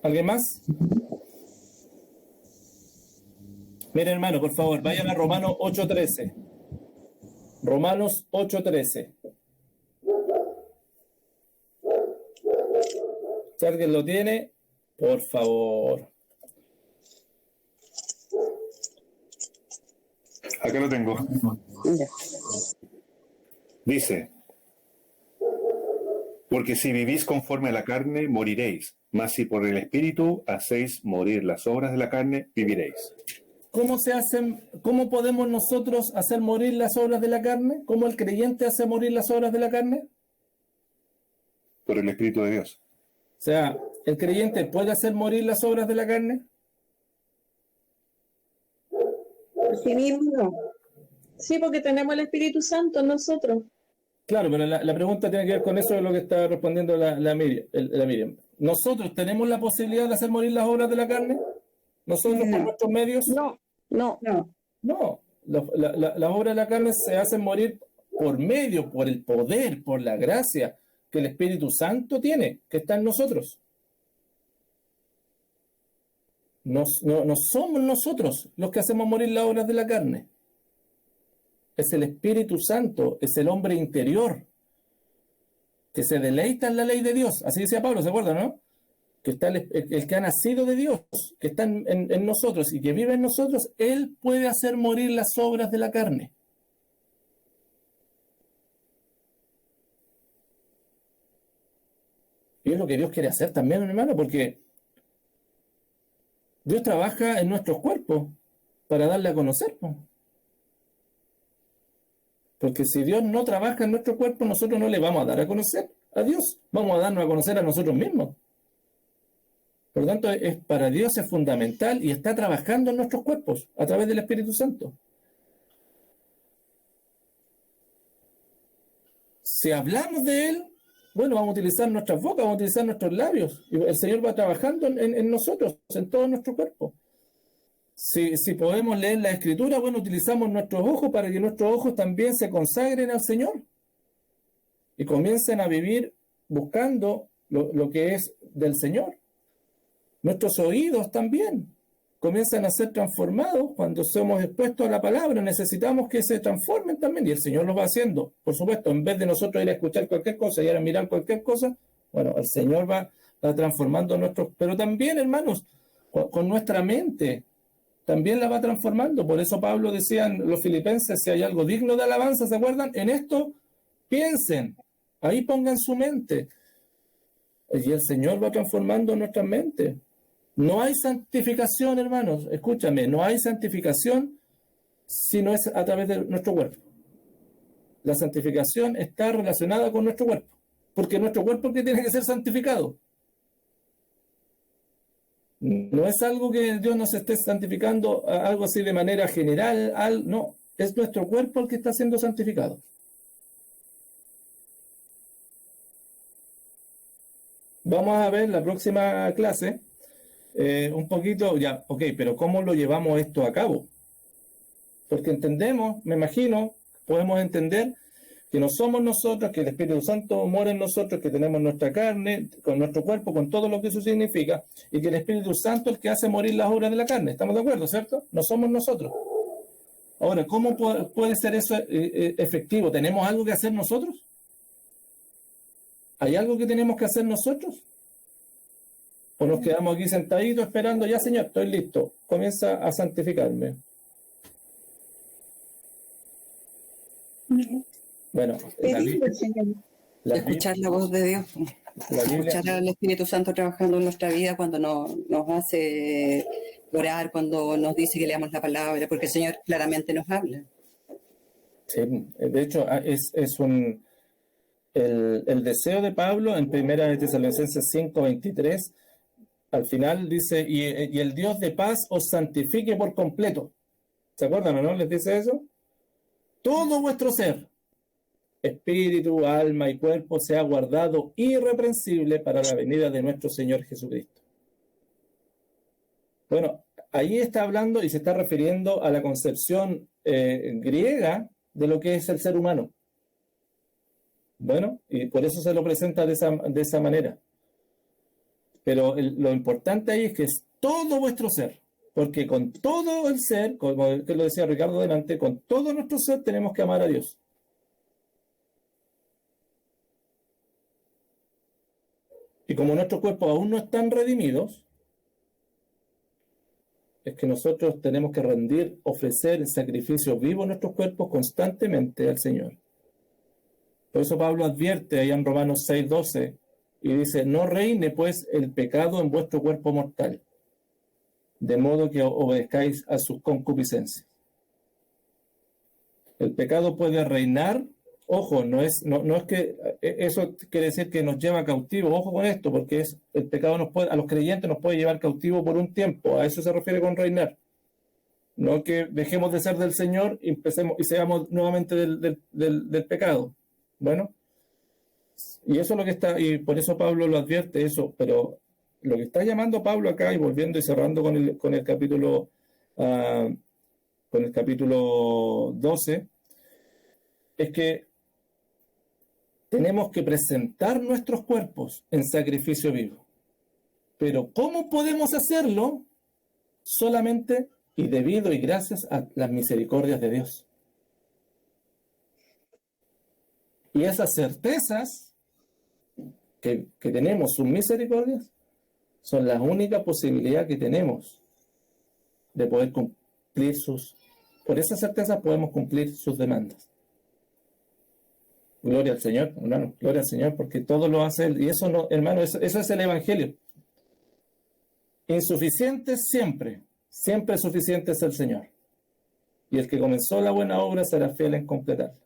¿Alguien más? Mire, hermano, por favor, vayan a Romanos 8:13. Romanos 8:13. Si alguien lo tiene, por favor. Acá lo tengo. Dice, porque si vivís conforme a la carne, moriréis, mas si por el Espíritu hacéis morir las obras de la carne, viviréis. ¿Cómo podemos nosotros hacer morir las obras de la carne? ¿Cómo el creyente hace morir las obras de la carne? Por el Espíritu de Dios. O sea, ¿el creyente puede hacer morir las obras de la carne? Por sí mismo no. Sí, porque tenemos el Espíritu Santo en nosotros. Claro, pero la pregunta tiene que ver con eso de lo que está respondiendo la Miriam. ¿Nosotros tenemos la posibilidad de hacer morir las obras de la carne? ¿Nosotros por nuestros medios? No. No. Las obras de la carne se hacen morir por medio, por el poder, por la gracia que el Espíritu Santo tiene, que está en nosotros. No somos nosotros los que hacemos morir las obras de la carne. Es el Espíritu Santo, es el hombre interior que se deleita en la ley de Dios. Así decía Pablo, ¿se acuerdan, no? Que está el que ha nacido de Dios, que está en nosotros y que vive en nosotros, él puede hacer morir las obras de la carne. Y es lo que Dios quiere hacer también, hermano, porque Dios trabaja en nuestros cuerpos para darle a conocer. Porque si Dios no trabaja en nuestro cuerpo, nosotros no le vamos a dar a conocer a Dios. Vamos a darnos a conocer a nosotros mismos. Por lo tanto, para Dios es fundamental y está trabajando en nuestros cuerpos a través del Espíritu Santo. Si hablamos de Él, bueno, vamos a utilizar nuestras bocas, vamos a utilizar nuestros labios. Y el Señor va trabajando en nosotros, en todo nuestro cuerpo. Si podemos leer la Escritura, bueno, utilizamos nuestros ojos para que nuestros ojos también se consagren al Señor y comiencen a vivir buscando lo que es del Señor. Nuestros oídos también comienzan a ser transformados cuando somos expuestos a la palabra. Necesitamos que se transformen también y el Señor lo va haciendo. Por supuesto, en vez de nosotros ir a escuchar cualquier cosa y ir a mirar cualquier cosa, bueno, el Señor va transformando nuestros... Pero también, hermanos, con nuestra mente también la va transformando. Por eso Pablo decía en los Filipenses, si hay algo digno de alabanza, ¿se acuerdan? En esto piensen, ahí pongan su mente. Y el Señor va transformando nuestra mente. No hay santificación, hermanos, escúchame, no hay santificación si no es a través de nuestro cuerpo. La santificación está relacionada con nuestro cuerpo, porque nuestro cuerpo que tiene que ser santificado. No es algo que Dios nos esté santificando, algo así de manera general, no, es nuestro cuerpo el que está siendo santificado. Vamos a ver la próxima clase. Un poquito, ya, ok, pero ¿cómo lo llevamos esto a cabo? Porque entendemos, me imagino, podemos entender que no somos nosotros, que el Espíritu Santo mora en nosotros, que tenemos nuestra carne, con nuestro cuerpo, con todo lo que eso significa, y que el Espíritu Santo es el que hace morir las obras de la carne. ¿Estamos de acuerdo, cierto? No somos nosotros. Ahora, ¿cómo puede ser eso efectivo? ¿Tenemos algo que hacer nosotros? ¿Hay algo que tenemos que hacer nosotros? ¿O nos quedamos aquí sentaditos esperando? Ya, Señor, estoy listo. Comienza a santificarme. Bueno, Escuchar la voz de Dios. Escuchar al Espíritu Santo trabajando en nuestra vida cuando nos hace orar, cuando nos dice que leamos la palabra, porque el Señor claramente nos habla. Sí, de hecho, el deseo de Pablo en 1 Tesalonicenses 5:23, al final dice, y el Dios de paz os santifique por completo. ¿Se acuerdan o no? ¿Les dice eso? Todo vuestro ser, espíritu, alma y cuerpo, sea guardado irreprensible para la venida de nuestro Señor Jesucristo. Bueno, ahí está hablando y se está refiriendo a la concepción griega de lo que es el ser humano. Bueno, y por eso se lo presenta de esa manera. Pero lo importante ahí es que es todo vuestro ser, porque con todo el ser, como que lo decía Ricardo delante, con todo nuestro ser tenemos que amar a Dios. Y como nuestros cuerpos aún no están redimidos, es que nosotros tenemos que rendir, ofrecer en sacrificio vivo nuestros cuerpos constantemente al Señor. Por eso Pablo advierte ahí en Romanos 6:12 y dice, no reine pues el pecado en vuestro cuerpo mortal, de modo que obedezcáis a sus concupiscencias. El pecado puede reinar, ojo, no es que eso quiere decir que nos lleva cautivo, ojo con esto, porque el pecado a los creyentes nos puede llevar cautivo por un tiempo, a eso se refiere con reinar. No que dejemos de ser del Señor y empecemos y seamos nuevamente del pecado. Bueno, y eso es lo que está, y por eso Pablo lo advierte eso, pero lo que está llamando Pablo acá, y volviendo y cerrando con el capítulo 12, es que tenemos que presentar nuestros cuerpos en sacrificio vivo. Pero ¿cómo podemos hacerlo? Solamente y debido y gracias a las misericordias de Dios. Y esas certezas que tenemos, sus misericordias, son la única posibilidad que tenemos de poder cumplir por esas certezas podemos cumplir sus demandas. Gloria al Señor, hermano, gloria al Señor, porque todo lo hace Él. Y eso no, hermano, eso es el Evangelio. Insuficiente siempre suficiente es el Señor. Y el que comenzó la buena obra será fiel en completarla.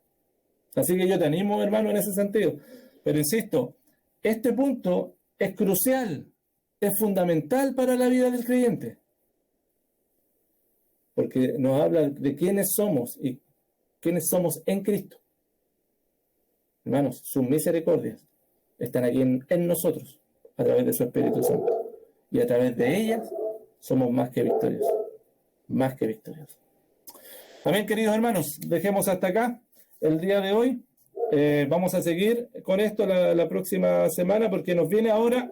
Así que yo te animo, hermano, en ese sentido. Pero insisto, este punto es crucial, es fundamental para la vida del creyente. Porque nos habla de quiénes somos y quiénes somos en Cristo. Hermanos, sus misericordias están aquí en nosotros, a través de su Espíritu Santo. Y a través de ellas somos más que victoriosos. Más que victoriosos. Amén, queridos hermanos. Dejemos hasta acá el día de hoy. Vamos a seguir con esto la próxima semana, porque nos viene ahora,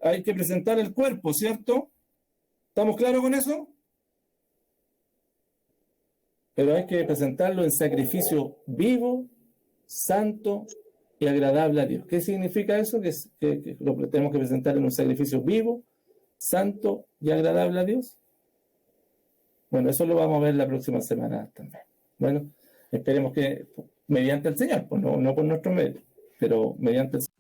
hay que presentar el cuerpo, ¿cierto? ¿Estamos claros con eso? Pero hay que presentarlo en sacrificio vivo, santo y agradable a Dios. ¿Qué significa eso? Que lo tenemos que presentar en un sacrificio vivo, santo y agradable a Dios. Bueno, eso lo vamos a ver la próxima semana también. Bueno, esperemos que mediante el Señor, pues no por nuestro medio, pero mediante el Señor.